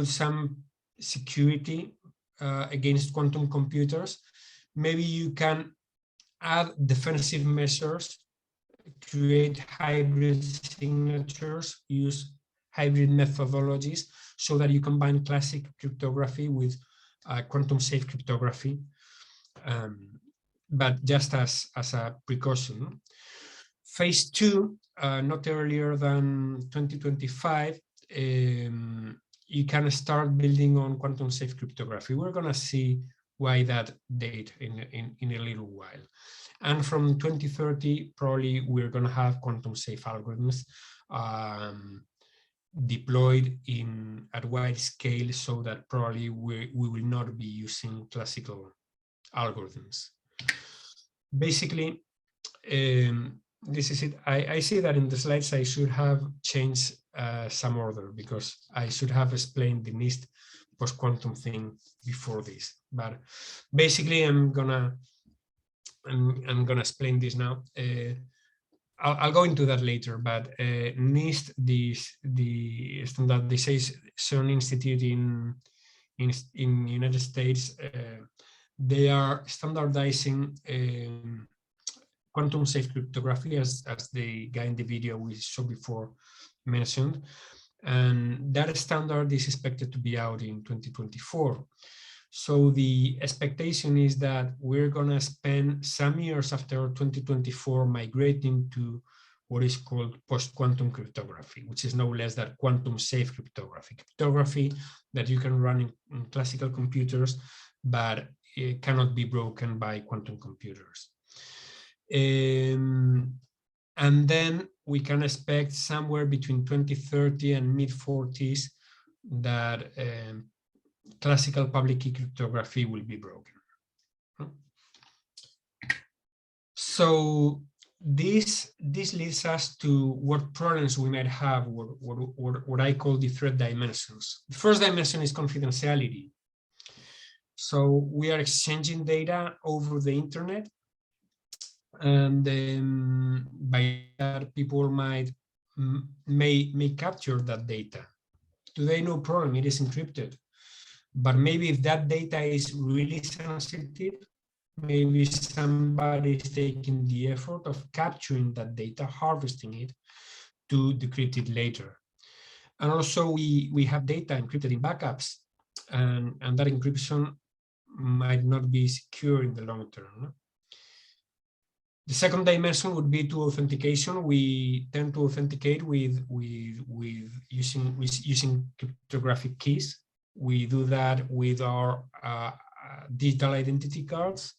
some security against quantum computers, maybe you can add defensive measures, create hybrid signatures, use hybrid methodologies, so that you combine classic cryptography with quantum safe cryptography, but just as a precaution. Phase 2, not earlier than 2025, you can start building on quantum safe cryptography. We're going to see why that date in a little while. And from 2030, probably we're going to have quantum safe algorithms deployed at wide scale, so that probably we will not be using classical algorithms. Basically, this is it. I see that in the slides I should have changed some order, because I should have explained the NIST post-quantum thing before this. But basically, I'm gonna explain this now. I'll go into that later. But NIST, the Standardization Institute in United States, they are standardizing quantum safe cryptography, as the guy in the video we saw before mentioned, and that standard is expected to be out in 2024. So the expectation is that we're going to spend some years after 2024 migrating to what is called post-quantum cryptography, which is no less than quantum safe cryptography that you can run in classical computers, but it cannot be broken by quantum computers. And then we can expect somewhere between 2030 and mid-40s that classical public key cryptography will be broken. So this leads us to what problems we might have, what I call the threat dimensions. The first dimension is confidentiality. So we are exchanging data over the internet, and by that people may capture that data. Today, no problem, it is encrypted. But maybe if that data is really sensitive, maybe somebody is taking the effort of capturing that data, harvesting it, to decrypt it later. And also we have data encrypted in backups, and that encryption might not be secure in the long term. No? The second dimension would be to authentication. We tend to authenticate with using cryptographic keys. We do that with our digital identity cards.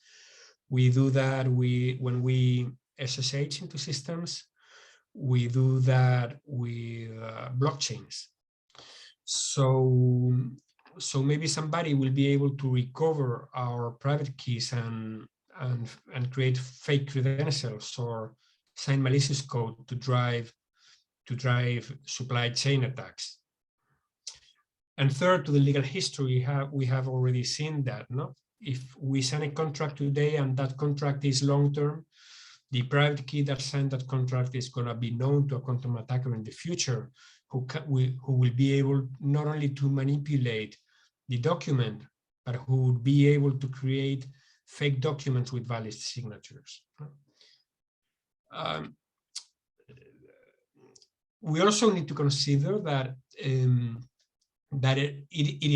We do that when we SSH into systems. We do that with blockchains. So maybe somebody will be able to recover our private keys and create fake credentials or sign malicious code to drive supply chain attacks. And third, to the legal history, we have already seen that. No, if we sign a contract today and that contract is long term, the private key that signed that contract is going to be known to a quantum attacker in the future, who will be able not only to manipulate the document, but who would be able to create fake documents with valid signatures. We also need to consider that it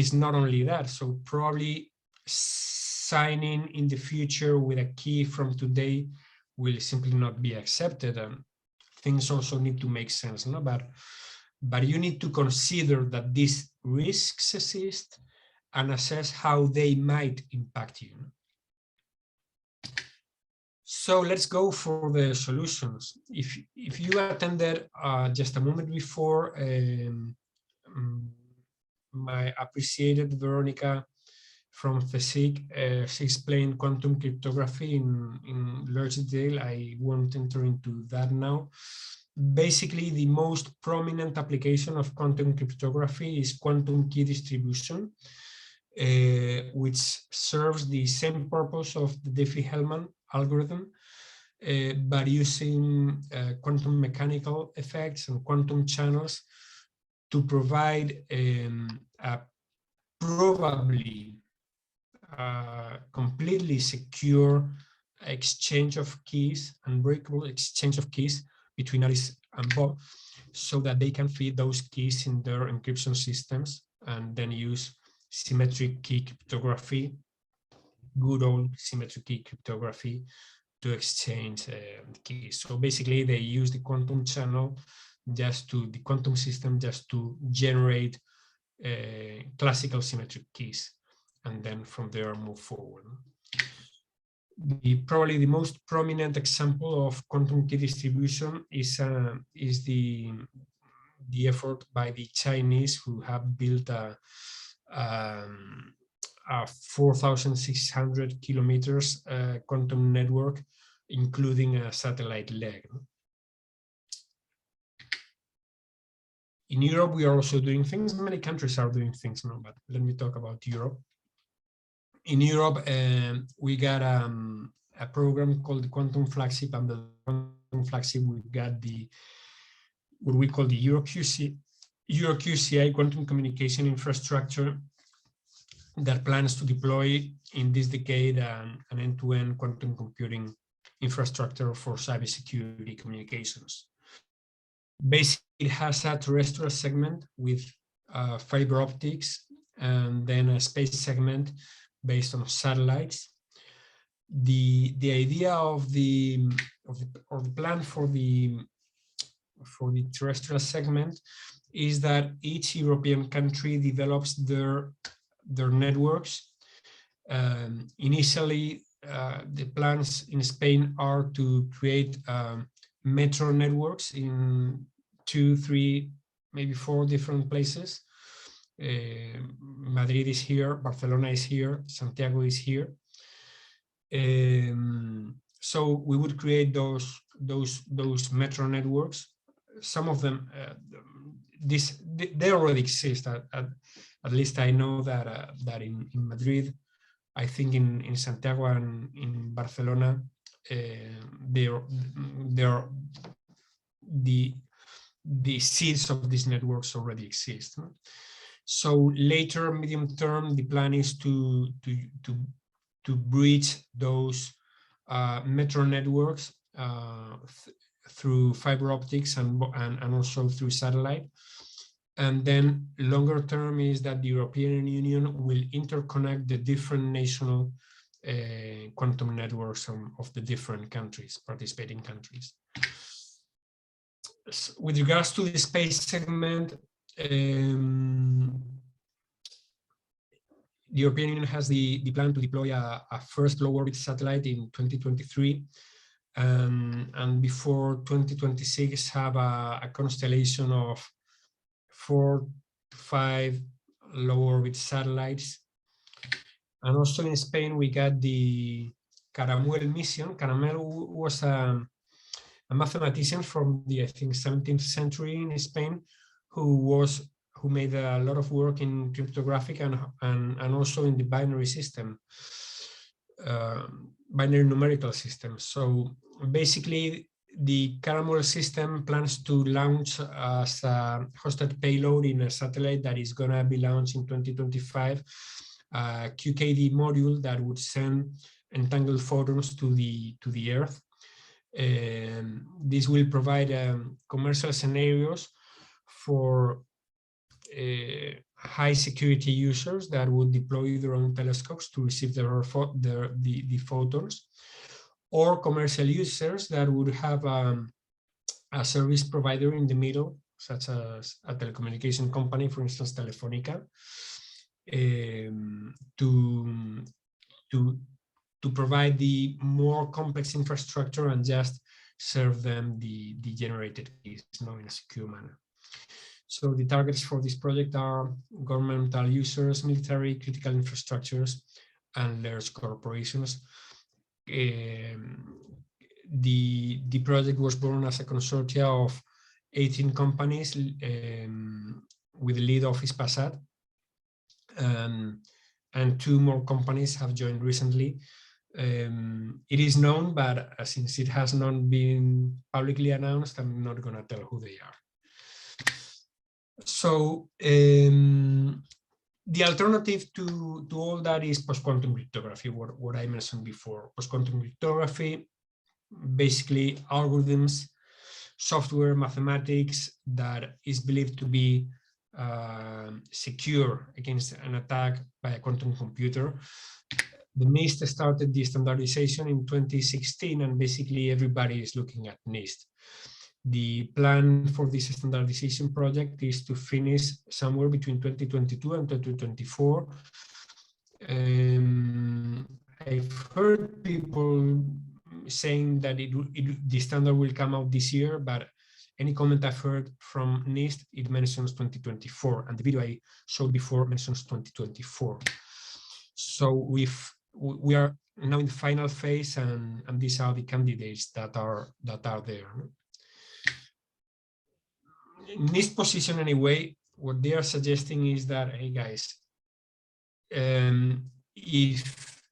is not only that. So probably signing in the future with a key from today will simply not be accepted. Things also need to make sense, no? But you need to consider that these risks exist and assess how they might impact you. So let's go for the solutions. If you attended just a moment before, my appreciated Veronica from thesis, she explained quantum cryptography in large detail. I won't enter into that now. Basically, the most prominent application of quantum cryptography is quantum key distribution, which serves the same purpose of the Diffie-Hellman algorithm, but using quantum mechanical effects and quantum channels to provide a probably completely secure exchange of keys, unbreakable exchange of keys between Alice and Bob, so that they can feed those keys in their encryption systems and then use symmetric key cryptography, good old symmetric key cryptography, to exchange the keys. So basically they use the quantum channel the quantum system just to generate classical symmetric keys, and then from there move forward. Probably the most prominent example of quantum key distribution is the effort by the Chinese, who have built a 4,600 kilometers quantum network, including a satellite leg. In Europe, we are also doing things. Many countries are doing things now, but let me talk about Europe. In Europe, we got a program called the Quantum Flagship, and the Quantum Flagship, we got what we call the EuroQCI quantum communication infrastructure that plans to deploy in this decade an end-to-end quantum computing infrastructure for cybersecurity communications. Basically, it has a terrestrial segment with fiber optics, and then a space segment based on satellites. The idea of the plan for the terrestrial segment is that each European country develops their networks. Initially, the plans in Spain are to create metro networks in 2, 3, maybe 4 different places. Madrid is here, Barcelona is here, Santiago is here. So we would create those metro networks. Some of them, they already exist. At least I know that in Madrid, I think in Santiago and in Barcelona, the seeds of these networks already exist. So later, medium term, the plan is to bridge those metro networks through fiber optics and also through satellite. And then longer term is that the European Union will interconnect the different national quantum networks of the different countries, participating countries. With regards to the space segment, the European Union has the plan to deploy a first low orbit satellite in 2023, and before 2026 have a constellation of 4 to 5 low orbit satellites. And also in Spain, we got the Caramuel mission. Caramuel was a mathematician from the, I think, 17th century in Spain, who made a lot of work in cryptographic and also in the binary system, binary numerical system. So basically, the Caramel system plans to launch as a hosted payload in a satellite that is going to be launched in 2025, a QKD module that would send entangled photons to the Earth. This will provide commercial scenarios for high security users that would deploy their own telescopes to receive the photons, or commercial users that would have a service provider in the middle, such as a telecommunication company, for instance, Telefónica, to provide the more complex infrastructure and just serve them the generated keys, in a secure manner. So the targets for this project are governmental users, military, critical infrastructures, and large corporations. The project was born as a consortia of 18 companies with the lead office Passat, and 2 more companies have joined recently. It is known, but since it has not been publicly announced, I'm not going to tell who they are. So the alternative to all that is post-quantum cryptography, what I mentioned before. Post-quantum cryptography, basically algorithms, software, mathematics that is believed to be secure against an attack by a quantum computer. The NIST started the standardization in 2016, and basically everybody is looking at NIST. The plan for this standardization project is to finish somewhere between 2022 and 2024. I've heard people saying that the standard will come out this year, but any comment I've heard from NIST, it mentions 2024, and the video I showed before mentions 2024. So we are now in the final phase, and these are the candidates that are there. NIST position anyway, what they are suggesting is that, hey guys, if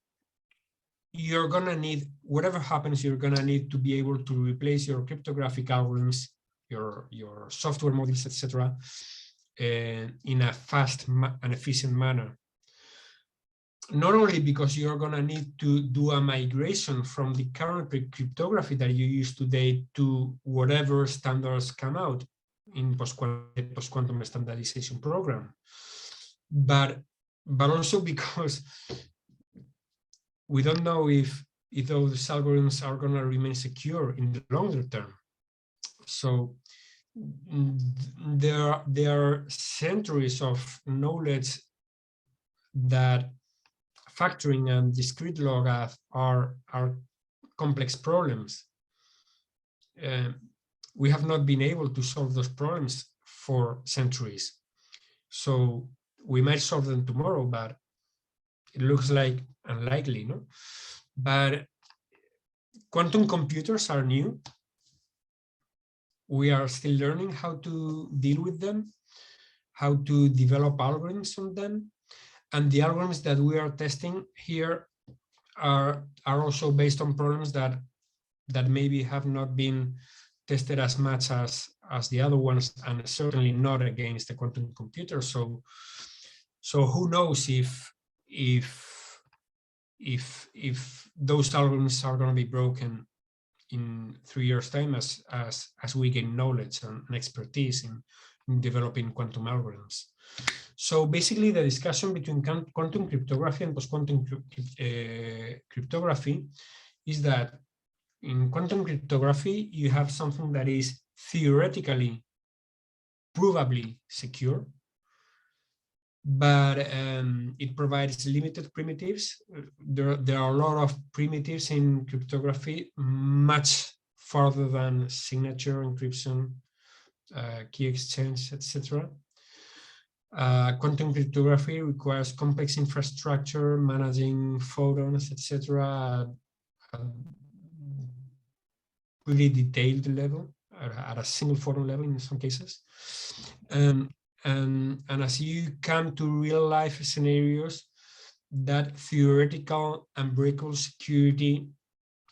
you're gonna need, whatever happens, you're gonna need to be able to replace your cryptographic algorithms, your software models, etc., in a fast and efficient manner. Not only because you're gonna need to do a migration from the current cryptography that you use today to whatever standards come out in post-quantum standardization program, but also because we don't know if those algorithms are going to remain secure in the longer term. So there are centuries of knowledge that factoring and discrete log are complex problems. We have not been able to solve those problems for centuries. So we might solve them tomorrow, but it looks like unlikely, no? But quantum computers are new. We are still learning how to deal with them, how to develop algorithms on them. And the algorithms that we are testing here are also based on problems that maybe have not been tested as much as the other ones, and certainly not against the quantum computer. So who knows if those algorithms are going to be broken in 3 years' time as we gain knowledge and expertise in developing quantum algorithms. So basically, the discussion between quantum cryptography and post-quantum cryptography is that in quantum cryptography, you have something that is theoretically, provably secure, but it provides limited primitives. There are a lot of primitives in cryptography, much farther than signature encryption, key exchange, etc. Quantum cryptography requires complex infrastructure, managing photons, etc., really detailed level, at a single photon level in some cases. And as you come to real life scenarios, that theoretical unbreakable security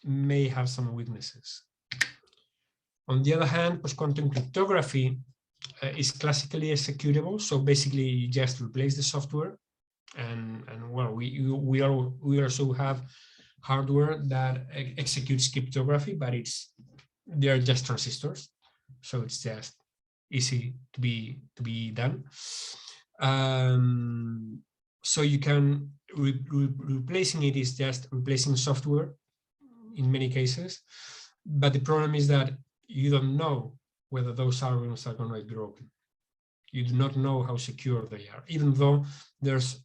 may have some weaknesses. On the other hand, post-quantum cryptography is classically executable. So basically, you just replace the software, and well, we also have hardware that executes cryptography, but they are just transistors, so it's just easy to be done. So you can replacing it is just replacing software in many cases, but the problem is that you don't know whether those algorithms are going to be broken. You do not know how secure they are, even though there's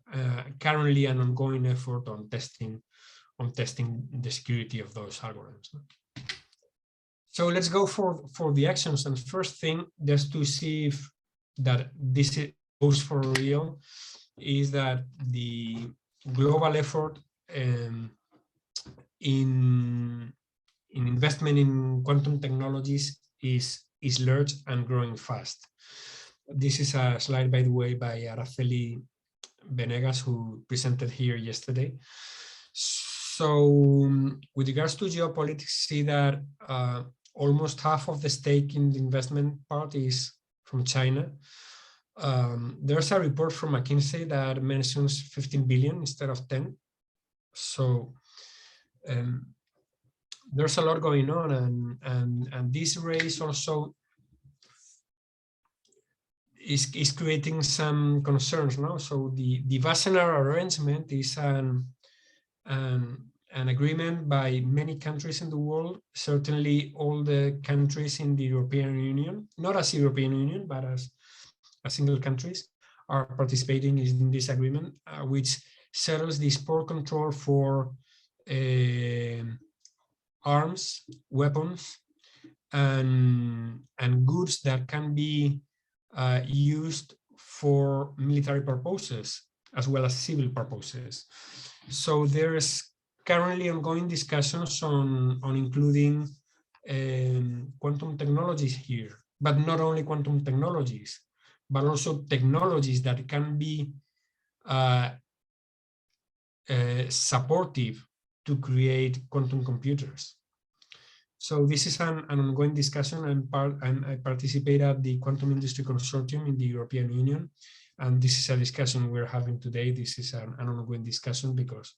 currently an ongoing effort on testing the security of those algorithms. So let's go for the actions. And first thing, just to see if that this goes for real, is that the global effort in investment in quantum technologies is large and growing fast. This is a slide, by the way, by Araceli Venegas, who presented here yesterday. So with regards to geopolitics, see that almost half of the stake in the investment part is from China. There's a report from McKinsey that mentions 15 billion instead of 10. So there's a lot going on, and this race also is creating some concerns now. So the Wassenaar arrangement is an agreement by many countries in the world, certainly all the countries in the European Union, not as European Union, but as single countries are participating in this agreement, which settles the export control for arms, weapons, and goods that can be used for military purposes as well as civil purposes. So there's currently ongoing discussions on including quantum technologies here, but not only quantum technologies, but also technologies that can be supportive to create quantum computers. So this is an ongoing discussion. I participate at the Quantum Industry Consortium in the European Union, and this is a discussion we're having today. This is an ongoing discussion because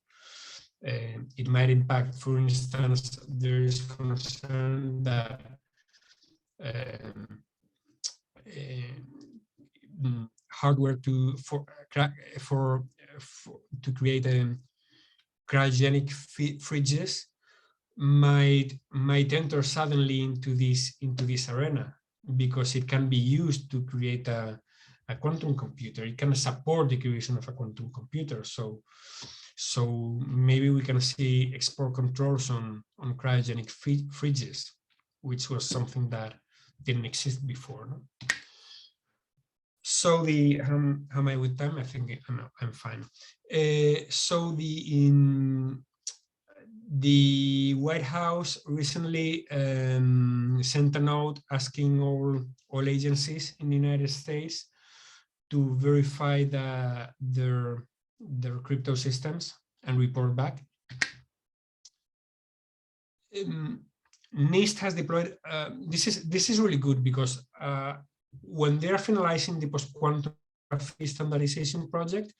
it might impact, for instance, there is concern that hardware to create cryogenic fridges might enter suddenly into this arena, because it can be used to create a quantum computer. It can support the creation of a quantum computer. So maybe we can see export controls on cryogenic fridges, which was something that didn't exist before. No? So how am I with time? I think I'm fine. So the White House recently sent a note asking all agencies in the United States to verify their crypto systems and report back. NIST has deployed. This is really good, because when they are finalizing the post-quantum standardization project,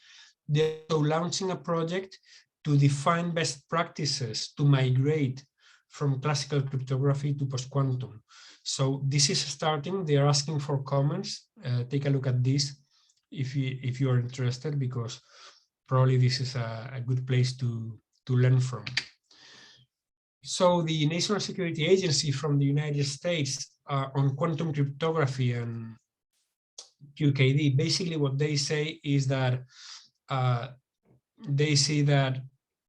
they're also launching a project to define best practices to migrate from classical cryptography to post-quantum. So this is starting. They are asking for comments. Take a look at this if you are interested, because probably this is a good place to learn from. So the National Security Agency from the United States on quantum cryptography and QKD, basically what they say is that they see that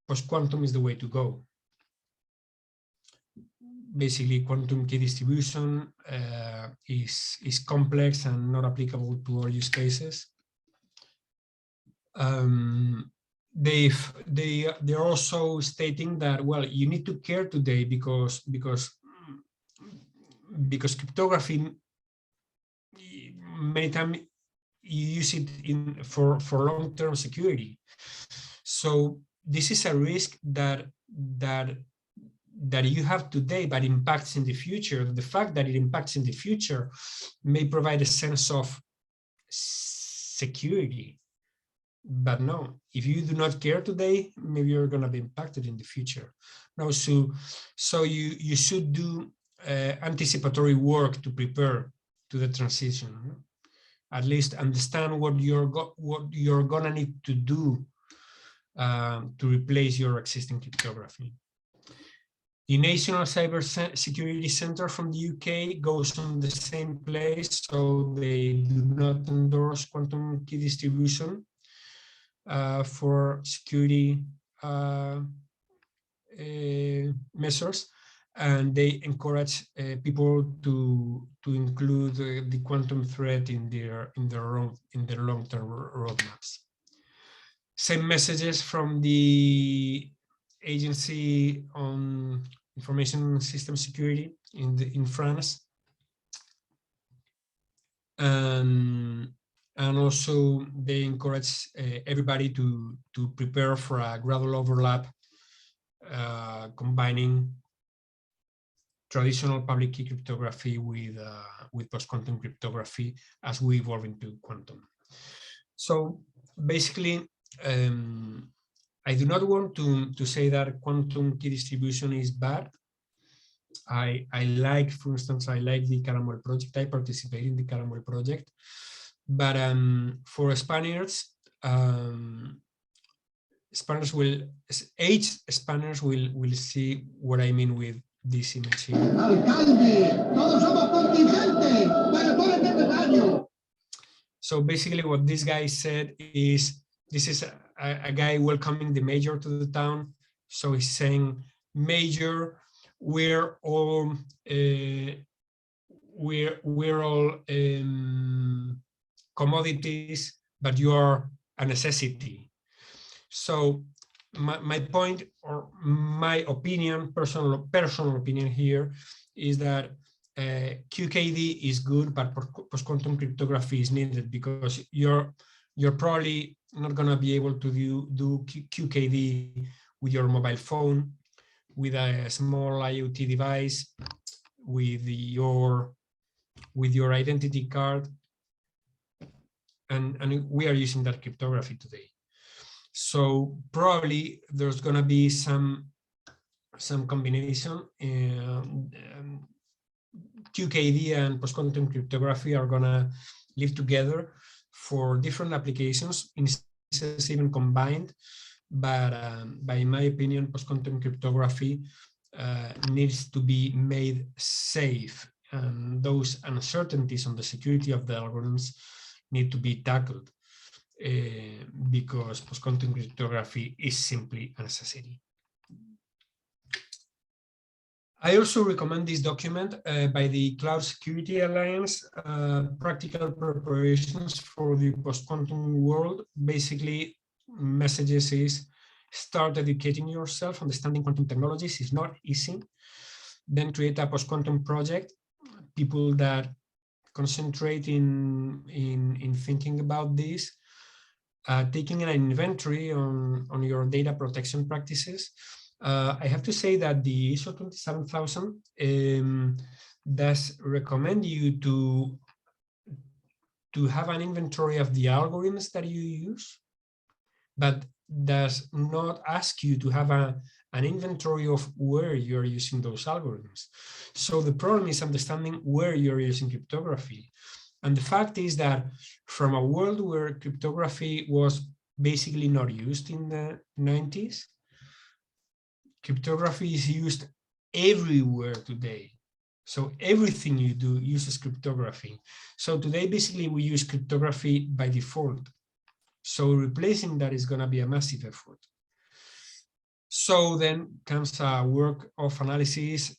post-quantum is the way to go. Basically, quantum key distribution is complex and not applicable to all use cases. They're also stating that, well, you need to care today because cryptography, many times you use it for long-term security. So this is a risk that that you have today but impacts in the future, the fact that it impacts in the future may provide a sense of security. But no, if you do not care today, maybe you're going to be impacted in the future. No, so you should do anticipatory work to prepare to the transition. At least understand what you're gonna need to do to replace your existing cryptography. The National Cybersecurity Center from the UK goes on the same place, so they do not endorse quantum key distribution for security measures, and they encourage people to include the quantum threat in their long-term roadmaps. Same messages from the Agency on Information System Security in France, and also they encourage everybody to prepare for a gradual overlap, combining traditional public key cryptography with post-quantum cryptography as we evolve into quantum. So basically, I do not want to say that quantum key distribution is bad. I like, for instance, I like the Caramel project. I participate in the Caramel project, but for Spaniards, Spaniards will see what I mean with this image here. So basically what this guy said is, this is a guy welcoming the mayor to the town. So he's saying, Mayor, we're all commodities, but you are a necessity. So my point, or my opinion, personal opinion here, is that QKD is good, but post-quantum cryptography is needed, because you're probably not going to be able to do QKD with your mobile phone, with a small IoT device, with your identity card, and we are using that cryptography today. So probably there's going to be some combination. QKD and post-quantum cryptography are going to live together for different applications, in instances even combined. But in my opinion, post-quantum cryptography needs to be made safe, and those uncertainties on the security of the algorithms need to be tackled, because post-quantum cryptography is simply a necessity. I also recommend this document by the Cloud Security Alliance, Practical Preparations for the Post-Quantum World. Basically, messages is, start educating yourself. Understanding quantum technologies is not easy. Then create a post-quantum project, people that concentrate in thinking about this, taking an inventory on your data protection practices. I have to say that the ISO 27000 does recommend you to have an inventory of the algorithms that you use, but does not ask you to have an inventory of where you're using those algorithms. So the problem is understanding where you're using cryptography. And the fact is that from a world where cryptography was basically not used in the 90s, cryptography is used everywhere today. So everything you do uses cryptography. So today, basically, we use cryptography by default. So replacing that is going to be a massive effort. So then comes a work of analysis,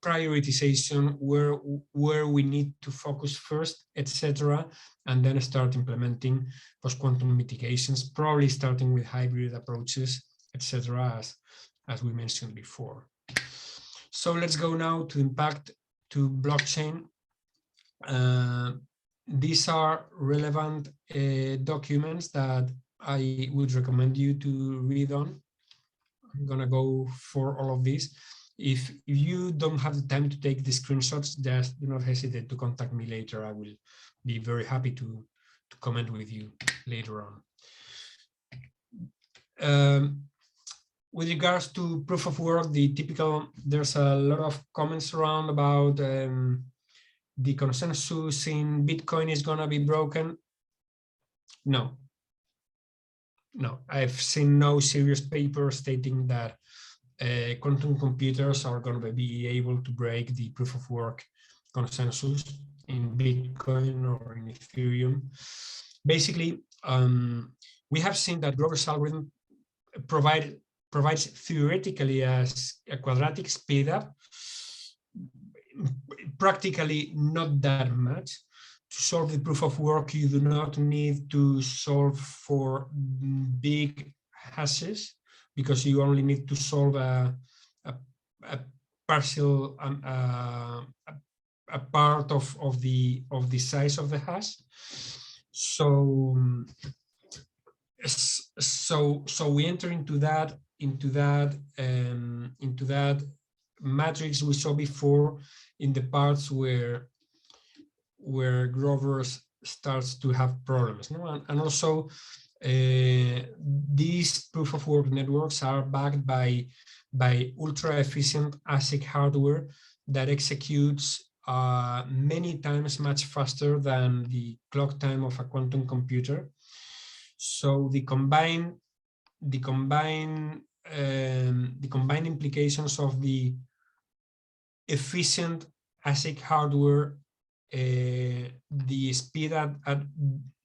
prioritization, where we need to focus first, etc., and then start implementing post-quantum mitigations, probably starting with hybrid approaches, etc., as we mentioned before. So let's go now to impact to blockchain. These are relevant documents that I would recommend you to read on. I'm going to go for all of these. If you don't have the time to take the screenshots, just do not hesitate to contact me later. I will be very happy to comment with you later on. With regards to proof of work, there's a lot of comments around about the consensus in Bitcoin is going to be broken. No, I've seen no serious paper stating that quantum computers are going to be able to break the proof of work consensus in Bitcoin or in Ethereum. Basically, we have seen that Grover's algorithm provides theoretically as a quadratic speedup, practically not that much. To solve the proof of work, you do not need to solve for big hashes, because you only need to solve a partial a part of the size of the hash. So we enter into that matrix we saw before, in the parts where Grover starts to have problems. No? And also these proof of work networks are backed by ultra efficient ASIC hardware that executes many times much faster than the clock time of a quantum computer. So the combined implications of the efficient ASIC hardware, the speed at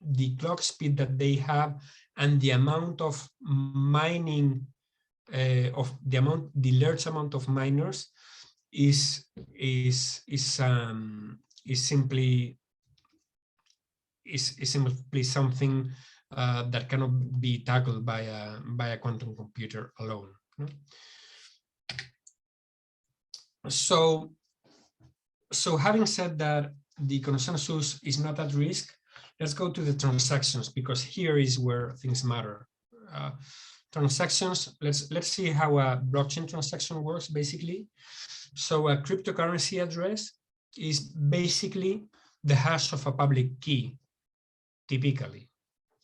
the clock speed that they have, and the amount of mining the large amount of miners is simply something that cannot be tackled by a quantum computer alone. No? So having said that, the consensus is not at risk, let's go to the transactions, because here is where things matter. Transactions, let's see how a blockchain transaction works basically. So a cryptocurrency address is basically the hash of a public key, typically,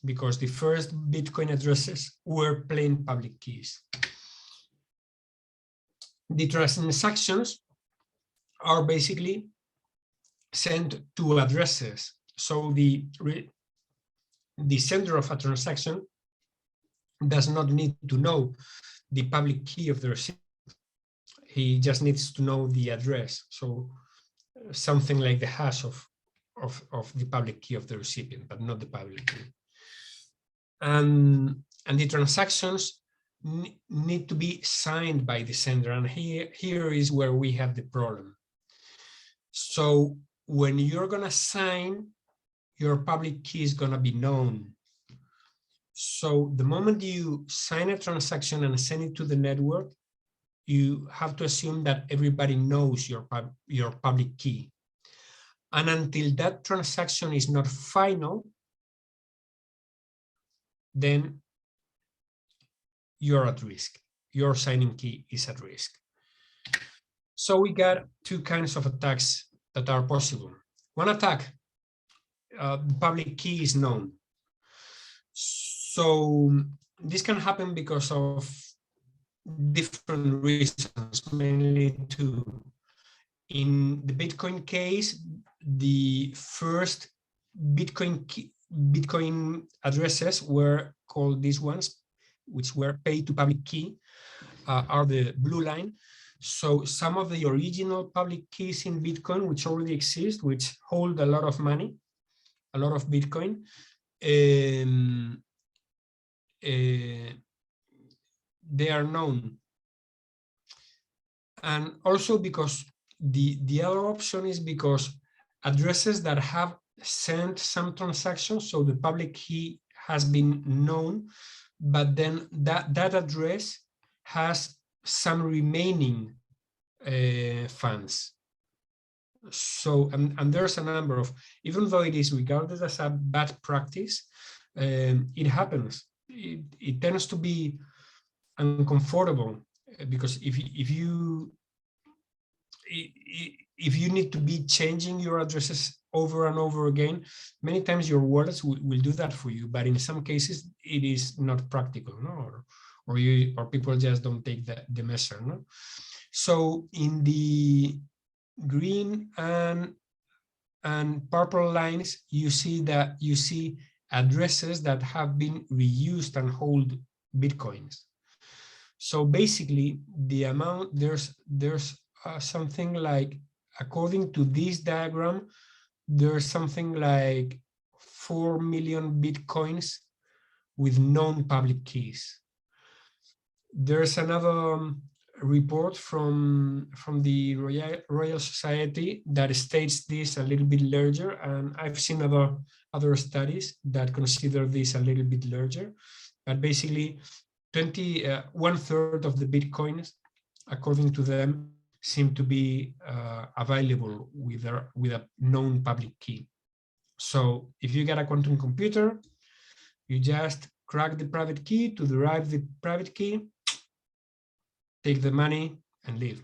because the first Bitcoin addresses were plain public keys. The transactions are basically sent to addresses. So the sender of a transaction does not need to know the public key of the recipient. He just needs to know the address. So something like the hash of the public key of the recipient, but not the public key. And the transactions need to be signed by the sender. And here is where we have the problem. So when you're going to sign, your public key is going to be known. So the moment you sign a transaction and send it to the network, you have to assume that everybody knows your public key. And until that transaction is not final, then you're at risk. Your signing key is at risk. So we got two kinds of attacks that are possible. One attack, the public key is known. So this can happen because of different reasons, mainly two. In the Bitcoin case, the first Bitcoin addresses were called these ones, which were paid to public key, are the blue line. So some of the original public keys in Bitcoin, which already exist, which hold a lot of money, a lot of Bitcoin, they are known. And also because the other option is because addresses that have sent some transactions, so the public key has been known, but then that address has some remaining funds. So, and there's a number of, even though it is regarded as a bad practice, it happens. It tends to be uncomfortable, because if you if you need to be changing your addresses over and over again, many times your wallets will do that for you, but in some cases it is not practical, no? or people just don't take the measure, no? So in the green and purple lines, you see addresses that have been reused and hold Bitcoins. So basically, the amount there's something like, according to this diagram, there's something like 4 million Bitcoins with known public keys. There's another report from the Royal Society that states this a little bit larger, and I've seen other studies that consider this a little bit larger, but basically 1/3 of the Bitcoins, according to them, seem to be available with a known public key. So if you get a quantum computer, you just crack the private key to derive the private key, take the money and leave.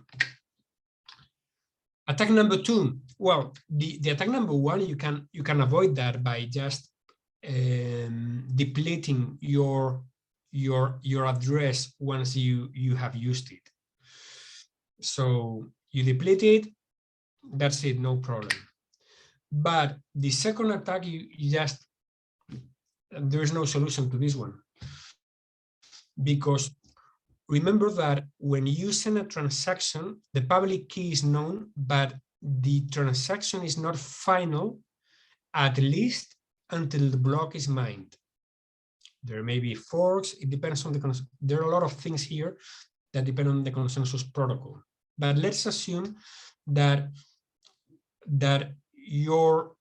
Attack number 2. Well, the attack number 1, you can avoid that by just depleting your address once you have used it. So you deplete it, that's it, no problem. But the second attack, there's no solution to this one, because remember that when you send a transaction, the public key is known, but the transaction is not final, at least until the block is mined. There may be forks, it depends on there are a lot of things here that depend on the consensus protocol. But let's assume that your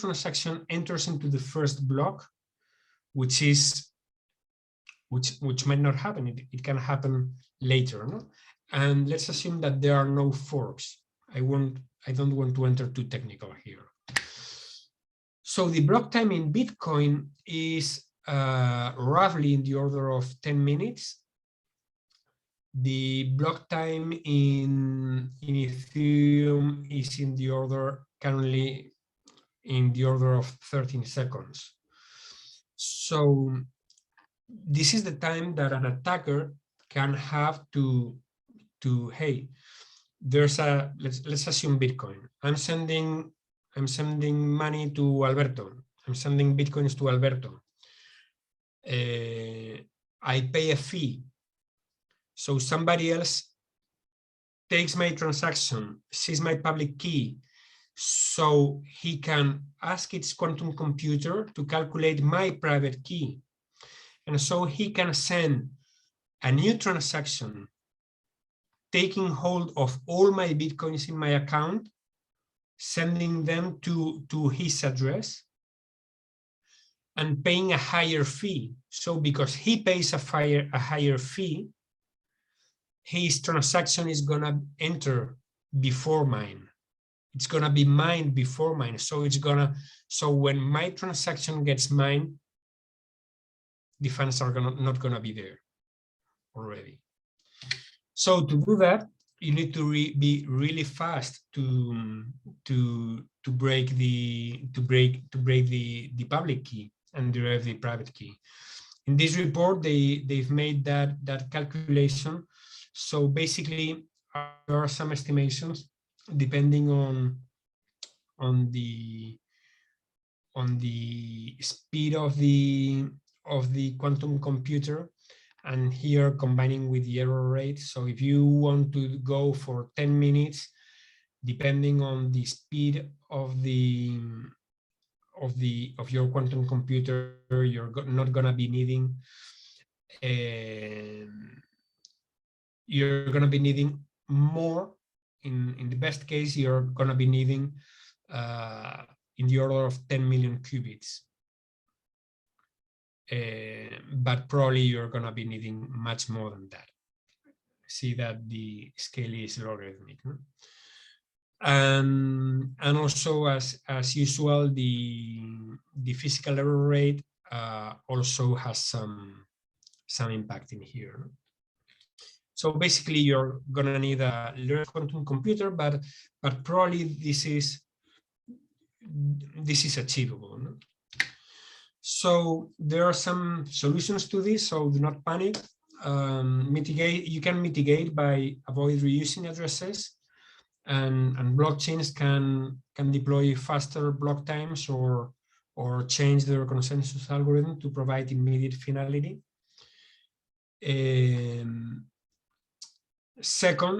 transaction enters into the first block, which might not happen. It can happen later, no? And let's assume that there are no forks. I don't want to enter too technical here. So the block time in Bitcoin is roughly in the order of 10 minutes. The block time in Ethereum is currently in the order of 13 seconds. So this is the time that an attacker can have to hey, there's let's assume Bitcoin. I'm sending money to Alberto. I'm sending Bitcoins to Alberto. I pay a fee. So somebody else takes my transaction, sees my public key, so he can ask its quantum computer to calculate my private key. And so he can send a new transaction, taking hold of all my Bitcoins in my account, sending them to his address, and paying a higher fee. So because he pays a higher fee, his transaction is gonna enter before mine. It's gonna be mined before mine. So when my transaction gets mined, the funds are not gonna be there already. So to do that, you need to be really fast to break the public key and derive the private key. In this report, they've made that calculation. So basically, there are some estimations depending on the speed of the quantum computer, and here combining with the error rate. So if you want to go for 10 minutes, depending on the speed of your quantum computer, you're not gonna be needing you're gonna be needing more. In the best case, you're gonna be needing in the order of 10 million qubits. But probably you're going to be needing much more than that. See that the scale is logarithmic. No? And also, as usual, the physical error rate also has some impact in here. No? So basically, you're gonna need a large quantum computer, but probably this is achievable. No? So there are some solutions to this. So do not panic. You can mitigate by avoid reusing addresses, and blockchains can deploy faster block times or change their consensus algorithm to provide immediate finality. Second,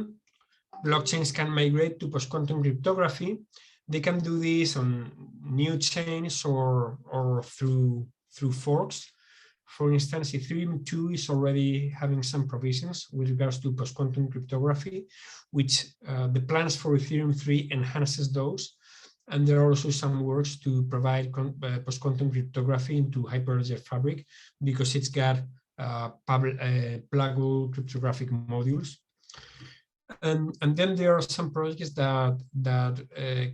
blockchains can migrate to post-quantum cryptography. They can do this on new chains or through forks. For instance, Ethereum 2 is already having some provisions with regards to post-quantum cryptography, which the plans for Ethereum 3 enhances those. And there are also some works to provide post-quantum cryptography into Hyperledger Fabric because it's got pluggable cryptographic modules. And then there are some projects that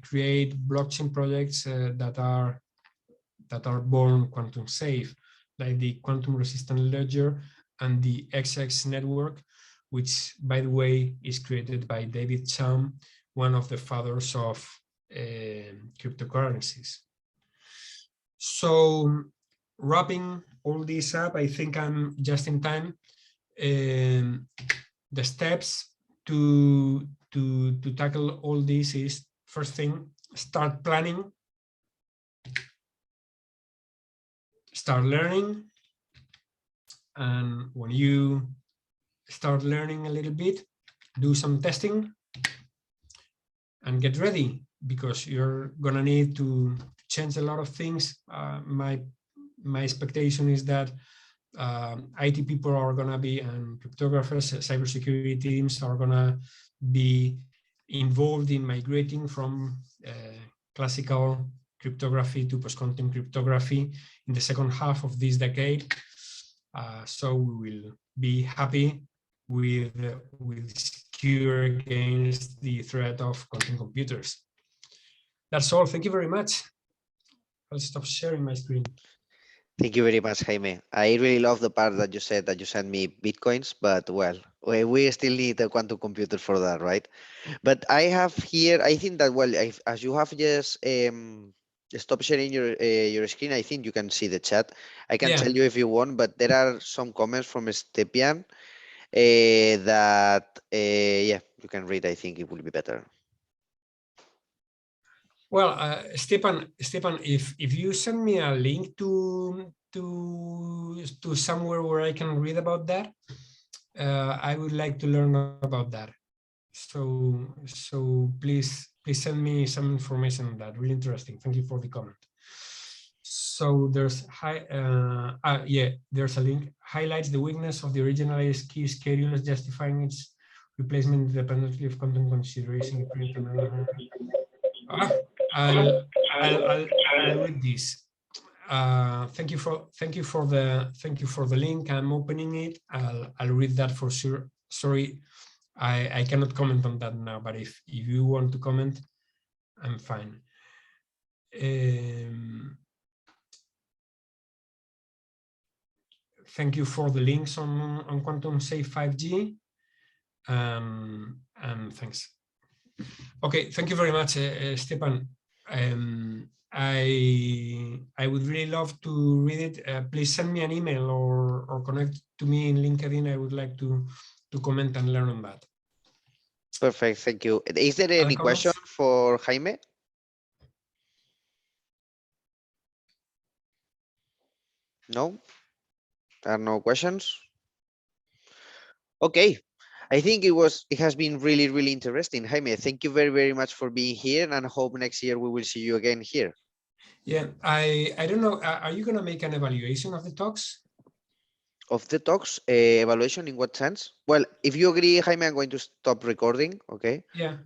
create blockchain projects that are born quantum safe, like the quantum resistant ledger and the XX network, which, by the way, is created by David Chaum, one of the fathers of cryptocurrencies. So wrapping all this up, I think I'm just in time. The steps to tackle all this is, first thing, start planning, start learning, and when you start learning a little bit, do some testing and get ready, because you're gonna need to change a lot of things. My expectation is that IT people are gonna be, and cryptographers, cybersecurity teams are gonna be involved in migrating from classical cryptography to post-quantum cryptography in the second half of this decade. So we will be happy with secure against the threat of quantum computers. That's all. Thank you very much. I'll stop sharing my screen. Thank you very much, Jaime. I really love the part that you said that you sent me Bitcoins, but well, we still need a quantum computer for that, right? But I have here, I think that, well, as you have just stop sharing your screen, I think you can see the chat. I can tell you if you want, but there are some comments from Stepian that, yeah, you can read. I think it will be better. Well, Stepan, if you send me a link to somewhere where I can read about that, I would like to learn about that. So please send me some information on that. Really interesting. Thank you for the comment. So there's there's a link. Highlights the weakness of the original key schedules, justifying its replacement independently of quantum consideration. I'll read this. Thank you for the link. I'm opening it. I'll read that for sure. Sorry, I cannot comment on that now, but if you want to comment, I'm fine. Thank you for the links on Quantum Safe 5G, and thanks. Okay, thank you very much, Stepan. I would really love to read it. Please send me an email or connect to me in LinkedIn. I would like to comment and learn on that. Perfect, thank you. Is there any question for Jaime? No? There are no questions? Okay. I think it has been really, really interesting. Jaime, thank you very, very much for being here, and I hope next year we will see you again here. Yeah, I don't know. Are you going to make an evaluation of the talks? Of the talks, evaluation in what sense? Well, if you agree, Jaime, I'm going to stop recording. Okay. Yeah.